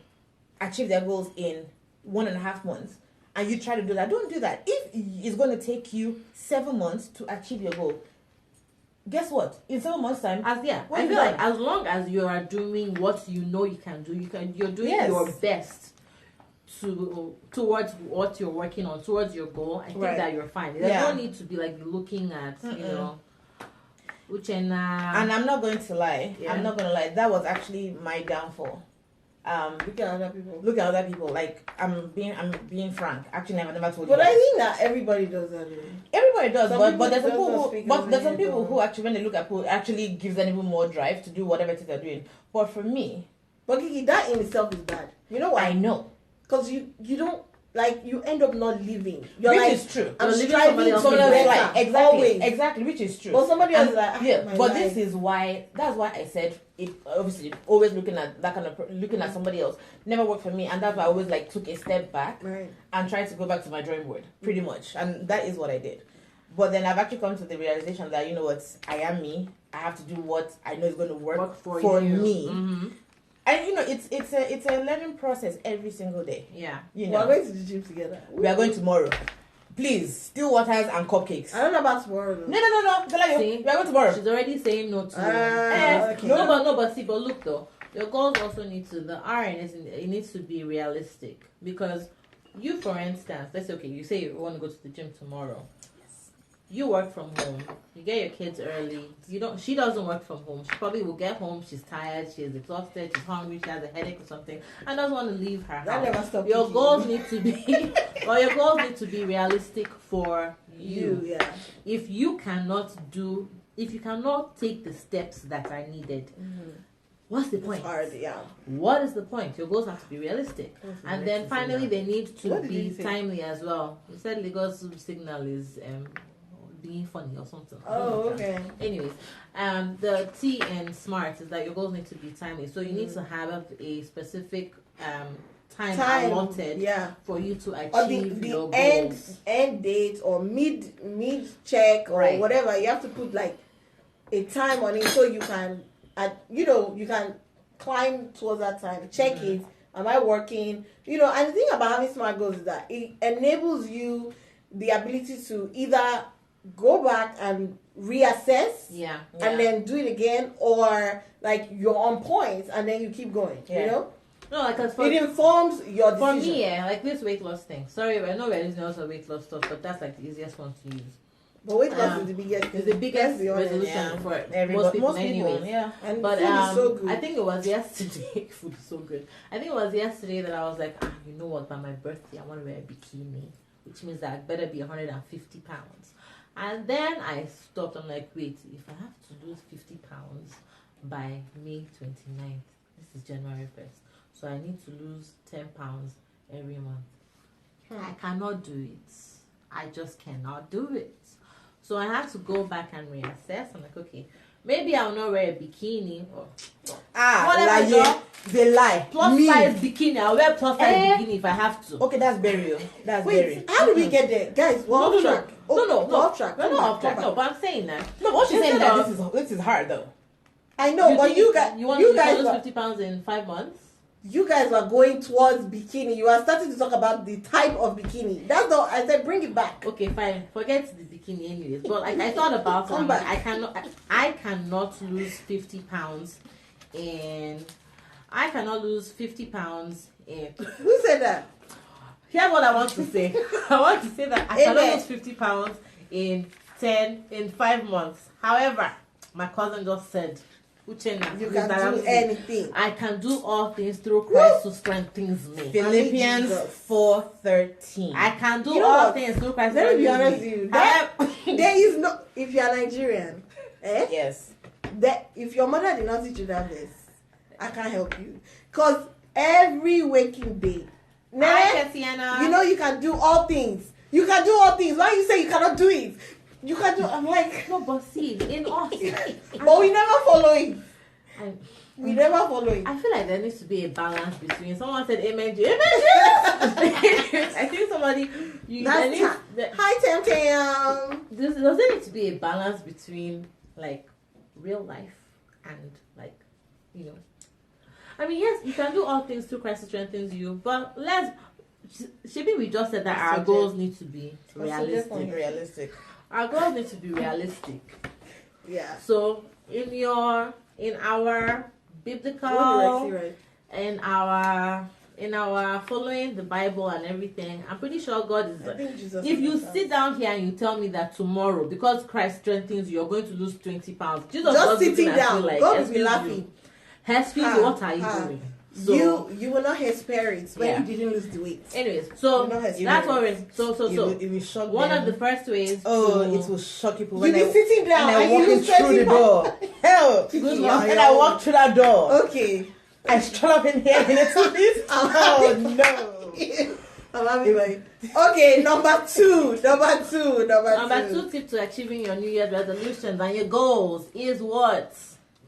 achieve their goals in 1.5 months, and you try to do that. Don't do that. If it's going to take you 7 months to achieve your goal, guess what? In 7 months' time, I When feel you're like done. as long as you are doing what you know you can do, you're doing Yes. your best towards what you're working on, towards your goal. I think Right. that you're fine. There's Yeah. no need to be like looking at Uchenna. and I'm not going to lie. Yeah. I'm not going to lie. That was actually my downfall. Look at other people. Look at other people. Like I'm being frank. Actually, I've never told But you. I that. think that everybody does that. Everybody does, Some but people there's some just don't people speak who, as but there's some many people people. who actually when they look at people actually gives them even more drive to do whatever it is they're doing. But for me, But Kiki, that in itself is bad. You know I why? know, Because you don't, like, you end up not living. You're which like, is true. I'm You're living striving somebody to else's be Someone else better. like exactly, Always. exactly, which is true. But somebody else And- is like, yeah, my but life. this is why. That's why I said it. Obviously, always looking at that kind of looking at somebody else never worked for me, and that's why I always like took a step back Right. and tried to go back to my drawing board, pretty much, and that is what I did. But then I've actually come to the realization that what, I am me. I have to do what I know is going to work for you. me. Mm-hmm. And it's a learning process every single day. Yeah. We're going to the gym together. We are going tomorrow. Please, still waters and cupcakes. I don't know about tomorrow. Though. No. Galayo, See? we are going tomorrow. She's already saying no to Okay. but look though, your goals also need to it needs to be realistic, because you, for instance, let's say, okay, you say you want to go to the gym tomorrow. You work from home. You get your kids early. She doesn't work from home. She probably will get home. She's tired. She's exhausted. She's hungry. She has a headache or something, and doesn't want to leave her That house. never stopped Your Kiki. goals need to be, your goals need to be realistic for you. Yeah. If you cannot take the steps that are needed, what's the point? It's hard, yeah. What is the point? Your goals have to be realistic. And then finally, they need to What did be you say? timely as well. You said Lagos signal is being funny or something. Oh, okay. Anyways, the T in SMART is that your goals need to be timely. So you need to have a specific time allotted Yeah. for you to Or achieve your the goals. end date or mid check or Right. whatever. You have to put like a time on it so you can you can climb towards that time. Check it. Am I working? And the thing about having SMART goals is that it enables you the ability to either go back and reassess Yeah. and then do it again, or like you're on point and then you keep going. Yeah. No, like, 'cause It informs your for decision. me, like this weight loss thing. Sorry, I know we're using also weight loss stuff, but that's like the easiest one to use. But weight loss Um, is the biggest. It's the biggest let's be honest. resolution Yeah. for most people, anyways. yeah. And But food is so good. I think it was yesterday. Food is so good. I think it was yesterday that I was like, you know what? By my birthday, I want to wear a bikini, which means that I better be 150 pounds. And then I stopped. I'm like, wait, if I have to lose 50 pounds by May 29th, this is January 1st, so I need to lose 10 pounds every month. I cannot do it. I just cannot do it. So I have to go back and reassess. I'm like, okay, maybe I'll not wear a bikini or whatever. Lie, they lie. Plus size bikini. I'll wear plus size bikini if I have to. Okay, that's burial. That's burial. Wait, how did we get there? Guys, we're off track. No. Off track. We're not off track. No, but I'm saying that. No, what she's saying Instead that of- this is hard though. I know, but think you guys, you want you to guys, lose were, 50 pounds in 5 months? you guys were going towards bikini. You are starting to talk about the type of bikini. That's not. I said, bring it back. Okay, fine. Forget the bikini, anyways. But like I thought about it. Come I'm like, back. I cannot lose 50 pounds in. I cannot lose 50 pounds in. Who said that? Here's what I want to say. I want to say that I Amen. cannot lose 50 pounds in 5 months. However, my cousin just said, Uchenna, You Miss can do Daramsi, anything. I can do all things through Christ who strengthens me. Philippians Jesus. 4:13. I can do You know all what? things through Christ. Let me be who honest strengthens with me. you. There is no. If you are Nigerian, Yes. that if your mother did not teach you that verse, I can't help you. Cause every waking day, Hi, Tatiana. you know you can do all things. You can do all things. Why you say you cannot do it? You can do. I'm like, No, but see, in us, but we never follow it. I, We never follow it. I feel like there needs to be a balance between. Someone said, "Amen, Jesus." Amen, Jesus. I think somebody. That's hi Tam Tam. Does there need to be a balance between like real life and like, you know? I mean, yes, you can do all things through Christ who strengthens you, but Shibi, we just said that our Subject. goals need to be subject realistic. on Realistic. Our goals need to be realistic. Yeah. So in our biblical, What did Rexy write? in our following the Bible and everything, I'm pretty sure God is. I think Jesus. If you understands. sit down here and you tell me that tomorrow, because Christ strengthens you, you're going to lose 20 pounds. Jesus just was looking sitting at down, you like, God will "Excuse be you. laughing. Excuse Ah, you, what are you ah. doing?" So, You will not have spirits when Yeah. you didn't lose the weight. anyways, so You know how that's what we're It will shock one them. of the first ways. Oh, to, it will shock people You when be sitting down and I and you walking lose through 20 the pounds. door. Hell, Good when Lord. I walk through that door, Okay. I stroll up in here and it's this. Oh no. I'm having my. Okay, number two. Number two tip to achieving your New Year's resolutions and your goals is what?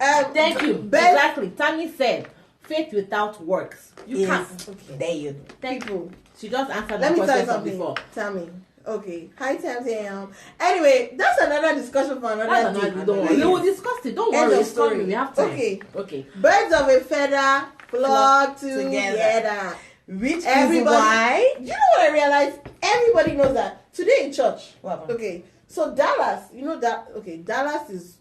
Thank you. Best Exactly. Tammy said, faith without works. You Yes. can't. Okay. There you. Thank you. People. She just answered Let the me tell you question from something. before. Tell me. Okay. Hi, Tam Tam. Anyway, that's another discussion for another That's day. another, don't worry. We will discuss it. Don't End worry. of It's coming. story. We have time. Okay. Okay. Birds of a feather flock Together. together. Which Everybody. is why. You know what I realized? Everybody knows that. Today in church. What happened? Okay. So Dallas, you know that. Okay, Dallas is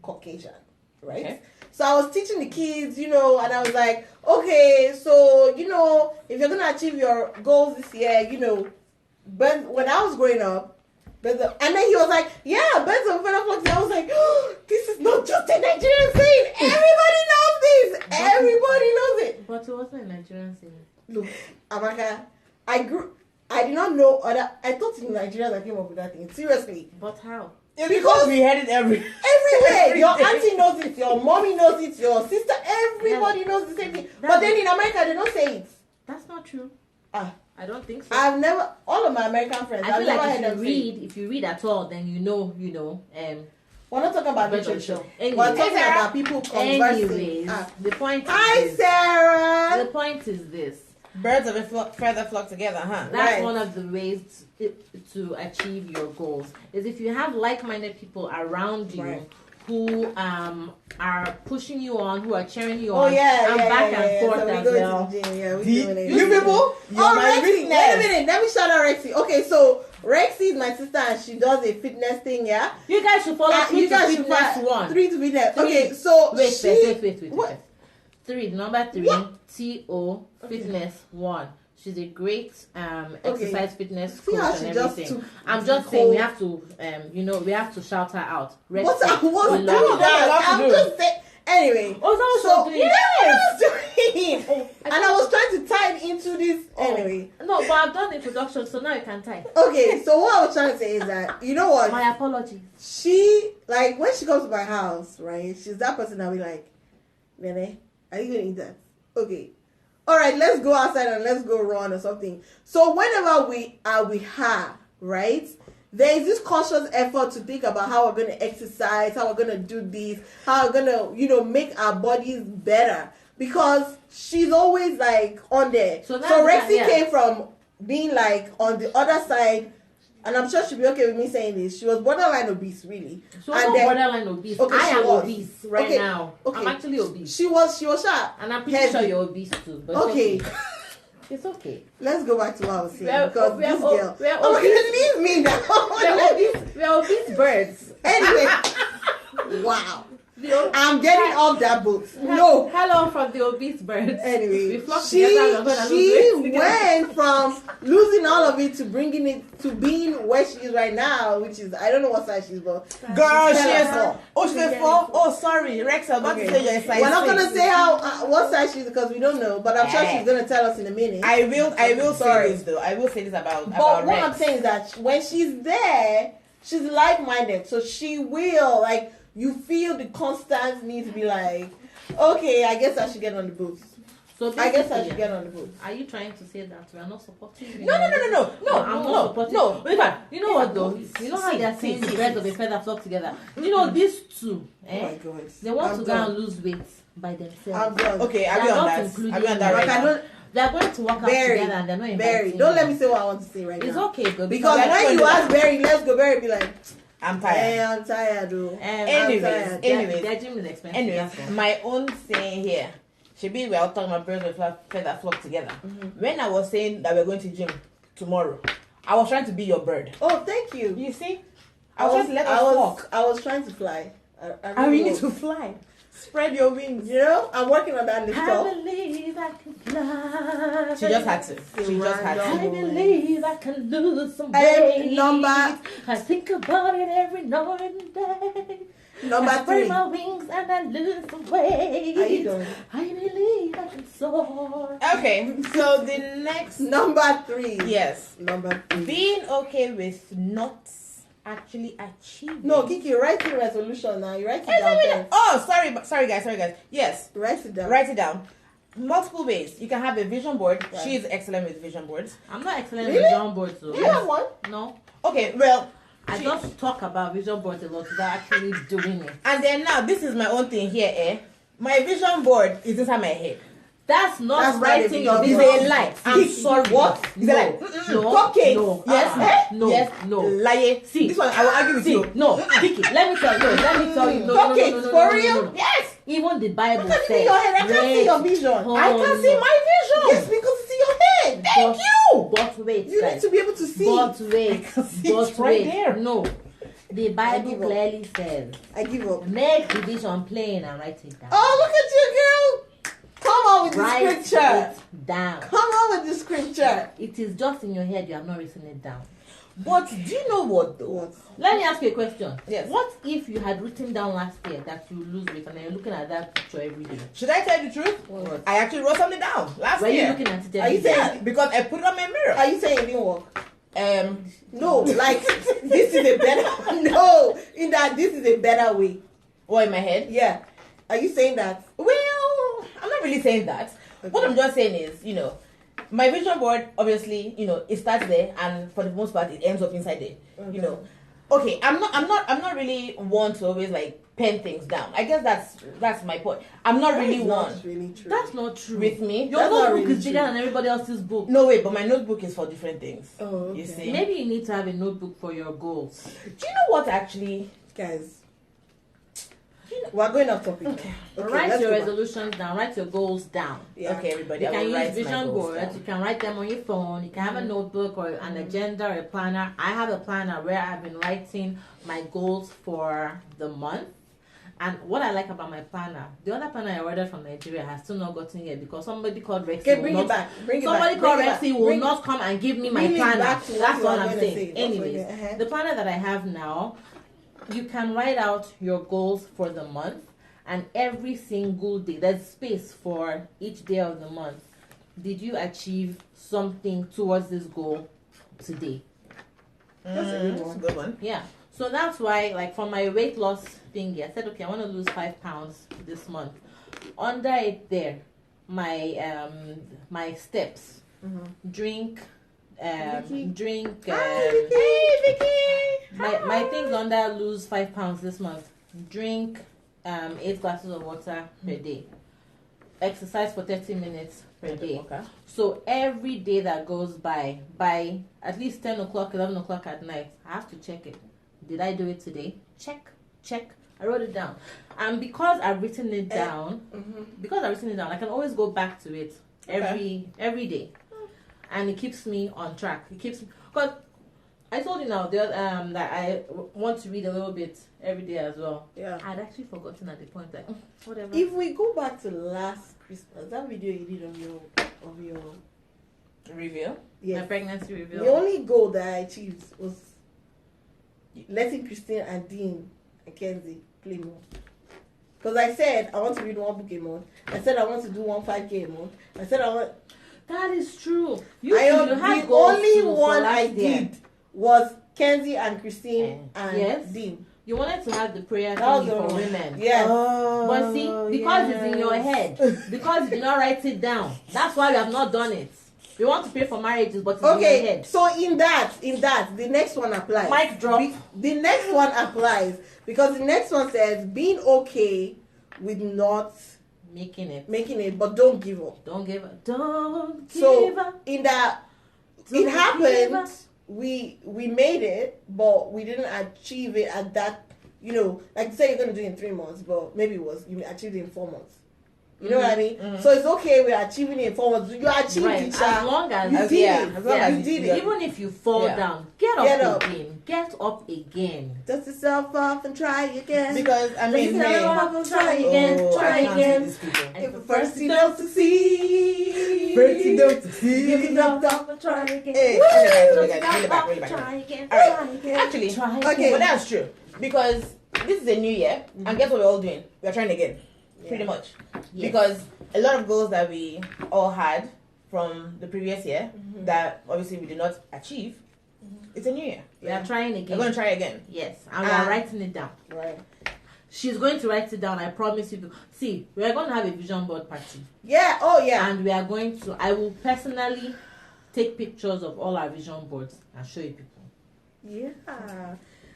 Caucasian, right? Okay. So I was teaching the kids, and I was like, okay, so if you're gonna achieve your goals this year, but when I was growing up, and then he was like, yeah, birds of a feather flock. I was like, oh, this is not just a Nigerian saying. Everybody knows this. Everybody knows it. But it wasn't a Nigerian saying. Look, Amaka, I did not know I thought in Nigeria that came up with that thing. Seriously. But how? Because we heard it Everywhere. Every Your day. auntie knows it, your mommy knows it, your sister, everybody knows the same thing. But then in America, they don't say it. That's not true. Ah. I don't think so. I've never, all of my American friends, I I've feel never like heard them say it. if you read at all, then you know. We're not talking about Birds of literature. a feather. We're Anyways. talking about people conversing. Anyways, Ah. the point. Hi, is this. Sarah. The point is this. Birds of a feather flock together, huh? That's Right. one of the ways to achieve your goals. Is if you have like-minded people around you Right. who are pushing you on, who are cheering you Oh on, yeah, and yeah, back yeah, and yeah. forth So we as go well. to the gym. Yeah, we You doing it. people, you're Oh, my Rexy, weakness. wait a minute. Let me shout out Rexy. Okay, so Rexy is my sister and she does a fitness thing, yeah? You guys should follow You guys should Fitness not- One. 3 to fitness. Three. Okay, so Wait, she... wait. What? 3, number 3, What? TO Okay. Fitness 1. She's a great exercise fitness See coach how and she just everything. took I'm the just saying we whole- have to, we have to shout her out. What Rexy, I was we doing love you. that. What I'm you just saying... Anyway. Oh, that was So, so doing. yes! Oh, And I was trying to tie it into this... Anyway. No, but I've done the introduction, so now you can type. Okay, so what I was trying to say is that, you know what? My apologies. She, like, when she comes to my house, right, she's that person that be like, Nene, are you going to eat that? Okay. all right, let's go outside and let's go run or something. So whenever we are with her, right, there is this conscious effort to think about how we're going to exercise, how we're going to do this, how we're going to, make our bodies better. Because she's always like on there. So Rexy came from being like on the other side. And I'm sure she'll be okay with me saying this. She was borderline obese, really. She was not borderline obese. Okay, I am obese now. Okay. I'm actually obese. She was sharp. And I'm pretty sure you're obese too. But okay. It's okay. Let's go back to what I was saying. Because this girl... Oh, leave me now. We're obese birds. Anyway. Wow. I'm getting off that boat. No. Hello from the obese birds. Anyway, she went from losing all of it to bringing it to being where she is right now, which is, I don't know what size she's, but girl, she's a 4. Oh, sorry, Rex, I'm about to say you're a size. We're not gonna say what size she's because we don't know, but I'm sure she's gonna tell us in a minute. I will say this though. I will say this about But what Rex. I'm saying is that when she's there, she's like-minded, so she will like. You feel the constant need to be like, okay, I guess I should get on the boat. So I guess I should get on the boat. Are you trying to say that we are not supporting you? No. I'm not supporting. No. In fact, you know what though? You know how they are saying the birds of a feather flock together. You know these two. Oh my God. They want to go and lose weight by themselves. Okay, are we on that right now? They're going to work out together and they're not inviting. Don't let me say what I want to say right now. It's okay though. Because when you ask Barry, let's go, Barry be like, I'm tired. Hey, I'm tired, though. Anyways, their gym is expensive. Anyways, my own saying here, Shebi, we are talking about birds with feather flock together. Mm-hmm. When I was saying that we're going to gym tomorrow, I was trying to be your bird. Oh, thank you. You see, I was trying to let us walk. I was trying to fly. I really need to fly. Spread your wings. I'm working on that lift up. I believe I can fly. She just had to. I believe I can lose some weight. I think about it every night and day. Number 3. I spread my wings and I lose some weight. How you doing? I believe I can soar. Okay, so the next number 3. Yes, number 3. Being okay with not actually achieving. No, Kiki, write your resolution now. You write it down. Oh, sorry guys. Yes, write it down. Multiple ways. You can have a vision board. Right. She is excellent with vision boards. I'm not excellent with vision boards though. Do you have one? No. Okay, well, I just talk about vision boards a lot without actually doing it. And then now, this is my own thing here, My vision board is inside my head. That's not writing your vision. It's a lie. I'm sorry. What? It's a lie. Cupcakes. No. Yes. No. Yes. No. Lie. See. This one I will argue with you. No. Vicky, let me tell you. No. Cupcakes for real? Yes. Even the Bible says. I can't see your vision. I can see my vision. Yes, because it's in your head. Thank you. But wait, you need to be able to see. But wait. It's right there. No. The Bible clearly says. I give up. Make the vision plain and write it down. Oh, look at you, girl. Come on with the scripture. Write it down. Come on with the scripture. It is just in your head. You have not written it down. But do you know what though? What? Let me ask you a question. Yes. What if you had written down last year that you lose weight and then you're looking at that picture every day? Should I tell you the truth? What? I actually wrote something down last Were year. you looking at it every Are you day? saying because I put it on my mirror. Are you saying it didn't work? No, like this is a better no, in that this is a better way. What in my head? Yeah. Are you saying that? Well, I'm not really saying that. Okay. What I'm just saying is, my vision board, obviously, it starts there, and for the most part, it ends up inside there. Okay. Okay, I'm not really one to always like pen things down. I guess that's my point. I'm not really one. Really true. That's not true. With me, your notebook is bigger than everybody else's book. No way, but my notebook is for different things. Oh, okay. You see, maybe you need to have a notebook for your goals. Do you know what actually, guys? We're going off topic. Okay, write your resolutions down. Write your goals down. Yeah. Okay, everybody. You can use vision boards. down. You can write them on your phone. You can have a notebook or an agenda or a planner. I have a planner where I've been writing my goals for the month. And what I like about my planner, the other planner I ordered from Nigeria has still not gotten here because somebody called Rexy. Okay, bring it back. Somebody called Rexy will not come and give me my planner. That's what I'm saying. Anyways, the planner that I have now, you can write out your goals for the month, and every single day there's space for each day of the month. Did you achieve something towards this goal today? That's a good one. Yeah. So that's why, like, for my weight loss thingy, I said, okay, I want to lose 5 pounds this month. Under it there, my steps. Drink. Vicky. Drink. Hey, Vicky. My things under lose 5 pounds this month. Drink 8 glasses of water per day. Exercise for 30 minutes per day. Okay. So every day that goes by at least 10 o'clock, 11 o'clock at night, I have to check it. Did I do it today? Check. I wrote it down. And because I've written it down, I can always go back to it every day. And it keeps me on track. Because I told you now that I want to read a little bit every day as well. Yeah. I'd actually forgotten at the point that whatever. If we go back to last Christmas, that video you did of your Review. My yes, pregnancy review. the only goal that I achieved was letting Christine and Dean and Kenzie play more. Because I said I want to read one book a month. I said I want to do 1 5K a month. I said I want. That is true. The had goals only for one last I year. did was Kenzie and Christine and Yes. Dean. You wanted to have the prayer That was thing for the- women. Yes. But see, because it's in your head, because you did not write it down, that's why we have not done it. We want to pray for marriages, but it's in your Okay, head. so in that, the next one applies. Mic drop. The next one applies because the next one says being okay with not Making it. but don't give up. Don't give up. Don't give So up. in that, Don't it give happened. up. We made it, but we didn't achieve it at that. You know, like you say, you're gonna do it in 3 months, but maybe you achieved it in 4 months. You know what I mean? So it's okay. We're achieving it in 4 months. You achieved Right. it, As Sha. long as You as- did yeah, it. as long You as did you- it. even if you fall Yeah. down, get Get up up. again. Get up again. Dust yourself off and try again. Because I mean, Try hey, try again. oh, Try I can't again. see these people. If first you don't succeed, First you don't succeed. give it up. Try again. Hey, Woo! okay, guys, Just really back, really back. Try again. All right. Try again. Actually, Try okay. again. but that's true because this is a new year, and guess what we're all doing? We're trying again, pretty much. Yes. Because a lot of goals that we all had from the previous year that obviously we did not achieve, it's a new year. We are trying We're again. going to try again. Yes, and we are writing it down. Right. She's going to write it down. I promise you. See, we are going to have a vision board party, Yeah. Oh yeah. and we are going to. I will personally take pictures of all our vision boards and show you people. Yeah.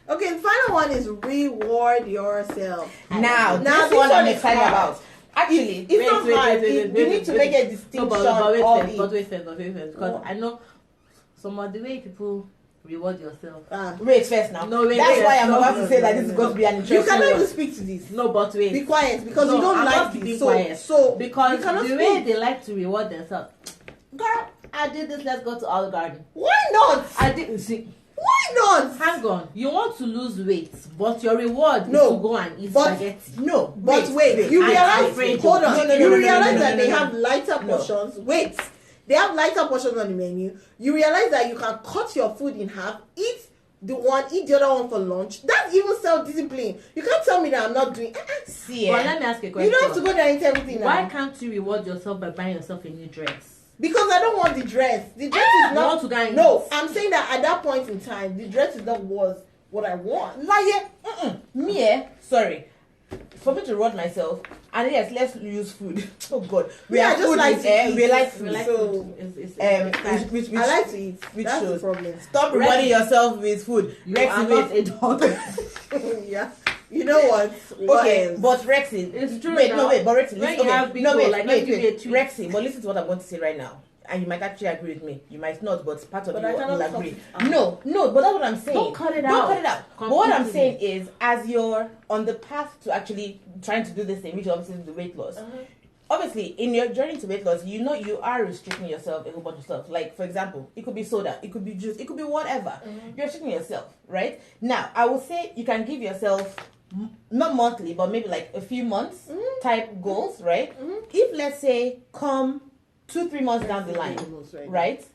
Okay. The final one is reward yourself. Now, Now this one I'm is excited hard. about. Actually, It's not hard. You need to make a No, distinction but wait of first, it. but wait first, because Oh. I know some of the way people reward yourself. wait first now. No, wait, That's wait, why I'm no, about no, to say no, that no, this is no. going to be an You interesting cannot one. even speak to this. No, but wait. Be quiet because No, you don't I'm like not this. being So, quiet. so Because you cannot the way speak. they like to reward themselves. Girl, I did this. Let's go to Olive Garden. Why not? I didn't see. Why not? Hang on. You want to lose weight, but your reward No, is to go and eat but- spaghetti. No, But wait, you I'm realize, afraid hold of- on, No, no, no, you no, no, realize no, that no, they no, have lighter no. portions. Wait, they have lighter portions on the menu. You realize that you can cut your food in half, eat the other one for lunch. That's even self-discipline. You can't tell me that I'm not doing. See, But let me ask you a You question. don't have to go there and eat everything Why now. can't you reward yourself by buying yourself a new dress? Because I don't want the dress. The dress is You not. want to go and No, eat. I'm saying that at that point in time, the dress is not was what I want. Liar. Me, sorry. For me to reward myself, and yes, let's use food. Oh God, we Yeah, are I just food like is, to eat. we like We food. like So, food. It's which I like to eat. which That's the shows. problem. Stop rewarding Rex, yourself with food. you Rex, are wait. not a dog. Yeah. You know what? Okay, else? but Rexy, It's true Wait, now. no, wait, but Rexy, When listen, you okay, have big no, goal, wait, like, wait, let me give you a treat. Rexy, but listen to what I'm going to say right now, and you might actually agree with me. You might not, but part of But you I will cannot agree. cut it out. No, but that's what I'm saying. Don't cut it Don't out. cut it out. But what I'm Completely. saying is, as you're on the path to actually trying to do this thing, which obviously is the weight loss. Obviously, in your journey to weight loss, you know you are restricting yourself a whole bunch of stuff. Like, for example, it could be soda, it could be juice, it could be whatever. You're restricting yourself, right? Now, I will say you can give yourself not monthly, but maybe like a few months type goals, right? If let's say come 2-3 months down the line, right?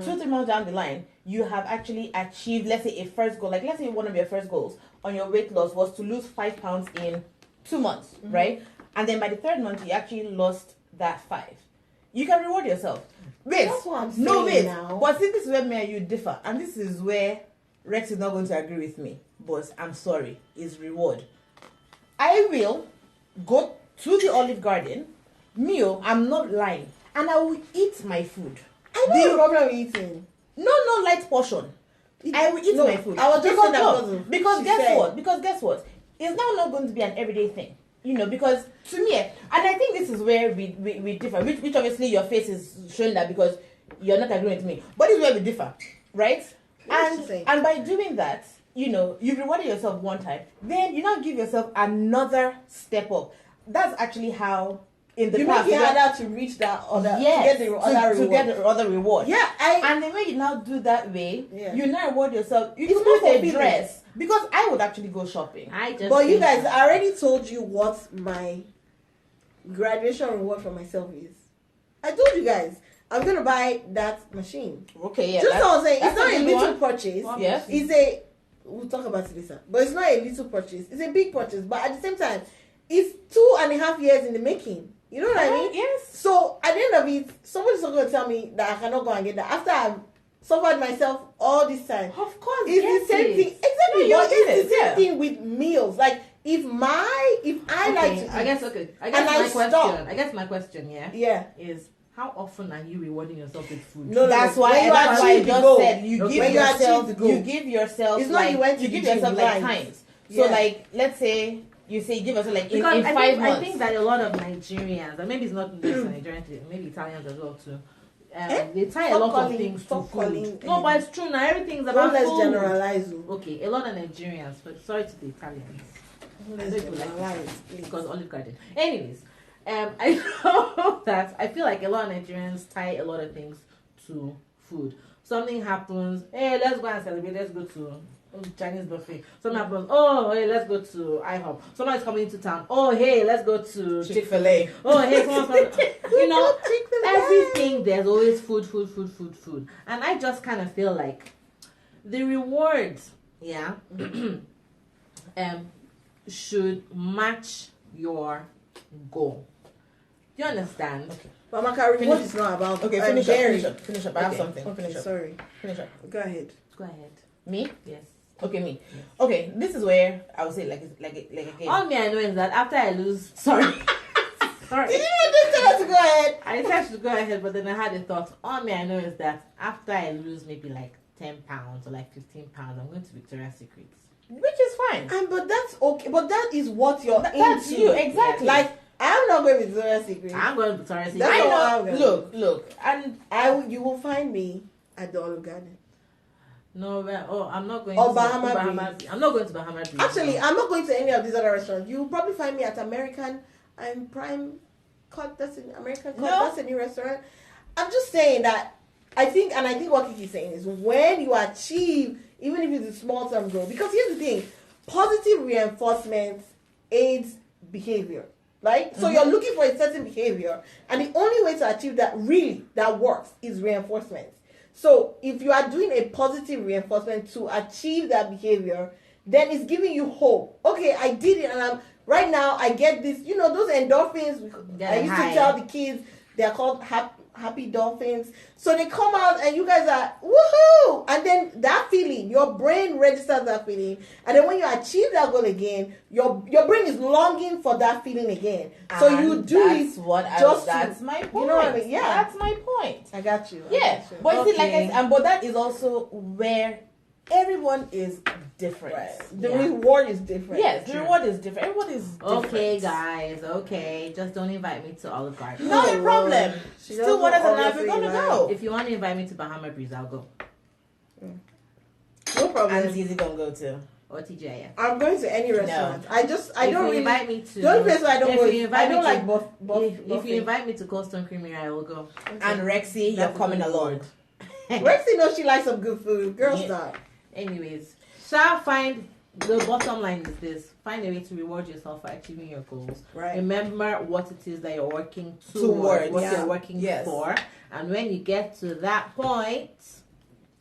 2-3 months down the line, you have actually achieved, let's say, a first goal. Like, let's say one of your first goals on your weight loss was to lose 5 pounds in 2 months, right? And then by the 3rd month, you actually lost that 5. You can reward yourself. Wait, That's what I'm no, saying wait. now. But see, this is where me and you differ, and this is where Rex is not going to agree with me. But I'm sorry, is reward. I will go to the Olive Garden meal, I'm not lying, and I will eat my food. I know the problem with eating. No light portion. I will eat my food. I was just saying that because guess what? It's now not going to be an everyday thing. Because to me, and I think this is where we differ, which obviously your face is showing that because you're not agreeing with me. But this is where we differ, right? And by doing that, you rewarded yourself one time, then you now give yourself another step up. That's actually how in the past make it harder to reach that other to get the other reward. Yeah, and the way you now do that way, you now reward yourself. You it's can not a dress because I would actually go shopping. But you guys, I already told you what my graduation reward for myself is. I told you guys I'm gonna buy that machine. Okay, yeah. Just what I'm saying, it's not a little purchase. Yes, it's we'll talk about it later. But it's not a little purchase. It's a big purchase. But at the same time, it's 2.5 years in the making. You know what I mean? Yes. So at the end of it, somebody's not going to tell me that I cannot go and get that after I've suffered myself all this time. Of course, it's the same thing. Exactly. No, but it's the same thing with meals. Like if I like to eat, I guess my question, is how often are you rewarding yourself with food? No, that's why I just said you give yourself. It's not you give yourself like times. So like let's say you give yourself like in 5 months. I think that a lot of Nigerians, and maybe it's not just Nigerians, maybe Italians as well too. They tie a lot of things to food. No, but it's true now. Everything's about food. Let's generalize. Okay, a lot of Nigerians, but sorry to the Italians. Let's generalize because Olive Garden. Anyways, I know that I feel like a lot of Nigerians tie a lot of things to food. Something happens, hey, let's go and celebrate. Let's go to Chinese buffet. Something happens, oh, hey, let's go to IHOP. Somebody's coming into town. Oh, hey, let's go to Chick-fil-A. Oh, hey, someone's coming. Everything, there's always food. And I just kind of feel like the rewards, should match your goal. Do you understand? Okay. But Maka, reward is not about. Okay, finish up. I have something. Okay, finish up. Sorry. Finish up. Go ahead. Me? Yes. Okay, me. Yes. Okay, this is where I would say like a game. All me I know is that after I lose, sorry. Did you tell us to go ahead? I said to go ahead, but then I had a thought. All me I know is that after I lose maybe like 10 pounds or like 15 pounds, I'm going to Victoria's Secrets. Which is fine. But that's okay. But that is what you're into. That's you, exactly. Like, I'm not going to Victoria's Secret. I'm going to Victoria's Secret. I know. Look. And you will find me at the Olive Garden. No, I'm not going to Bahama Breeze. I'm not going to Bahama Breeze. Actually, I'm not going to any of these other restaurants. You'll probably find me at American and Prime Cut. That's an American Cut. No. That's a new restaurant. I'm just saying that I think what Kiki's saying is when you achieve, even if it's a small term goal, because here's the thing, positive reinforcement aids behavior. Right? So you're looking for a certain behavior, and the only way to achieve that works is reinforcement. So if you are doing a positive reinforcement to achieve that behavior, then it's giving you hope. Okay, I did it, and right now I get this. Those endorphins. I used to tell the kids they're called happy dolphins. So they come out, and you guys are woohoo! And then that feeling, your brain registers that feeling, and then when you achieve that goal again, your brain is longing for that feeling again. So you do it. That's my point. You know what I mean? Yeah, that's my point. I got you. Yeah, but see, like I said, but that is also where everyone is different. Right. The reward is different. Yes, the reward is different. Everyone is different. Okay, guys. Okay, just don't invite me to Olive Garden. No problem. Still, what else are we gonna go? If you want to invite me to Bahama Breeze, I'll go. No problem. And Zizi gonna go to. Or TGIF. I'm going to any restaurant. No. I don't really invite me to. The only place where I don't go. I don't like both. If you invite me to Cold Stone Creamery, I will go. Okay. And Rexy, you're coming along. Rexy knows she likes some good food. Girls stop. Anyways, shall find the bottom line is this: find a way to reward yourself for achieving your goals. Right. Remember what it is that you're working towards, what you're working for, and when you get to that point,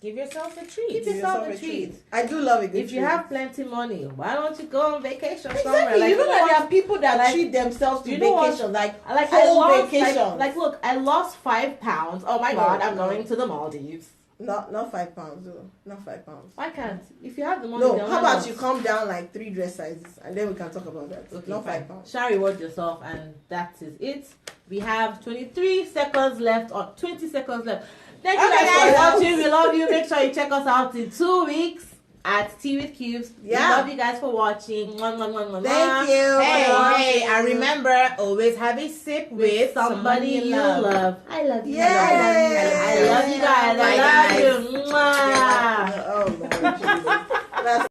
give yourself a treat. Give yourself a treat. I do love it. If you have plenty money, why don't you go on vacation somewhere? Exactly. Like, you know that there are people that treat themselves to vacation, like I lost, vacation. Like, 5 pounds. Oh my God, I'm going to the Maldives. I lost 5 pounds. Oh my God, I'm going to the Maldives. Oh my God, I'm going to the Maldives. Like, look, I lost 5 pounds. Oh my God, I'm going to the Maldives. Like, Not 5 pounds, though. Not 5 pounds. Why can't? If you have the money, No, then how why about not? you come down like 3 dress sizes and then we can talk about that. Okay, Not fine. 5 pounds. Shall reward yourself, and that is it. We have 23 seconds left, or 20 seconds left. Thank you Okay, guys for guys. watching. We love you. Make sure you check us out in 2 weeks at Tea with Cubes. Yeah. We love you guys for watching. Mwah, mwah, mwah, mwah, Thank mwah. you. Hey, and remember, always have a sip with Somebody you love. I love you. Yay. I love you guys. I Bye, love guys. you. Mwah. Oh, Lord Jesus. That's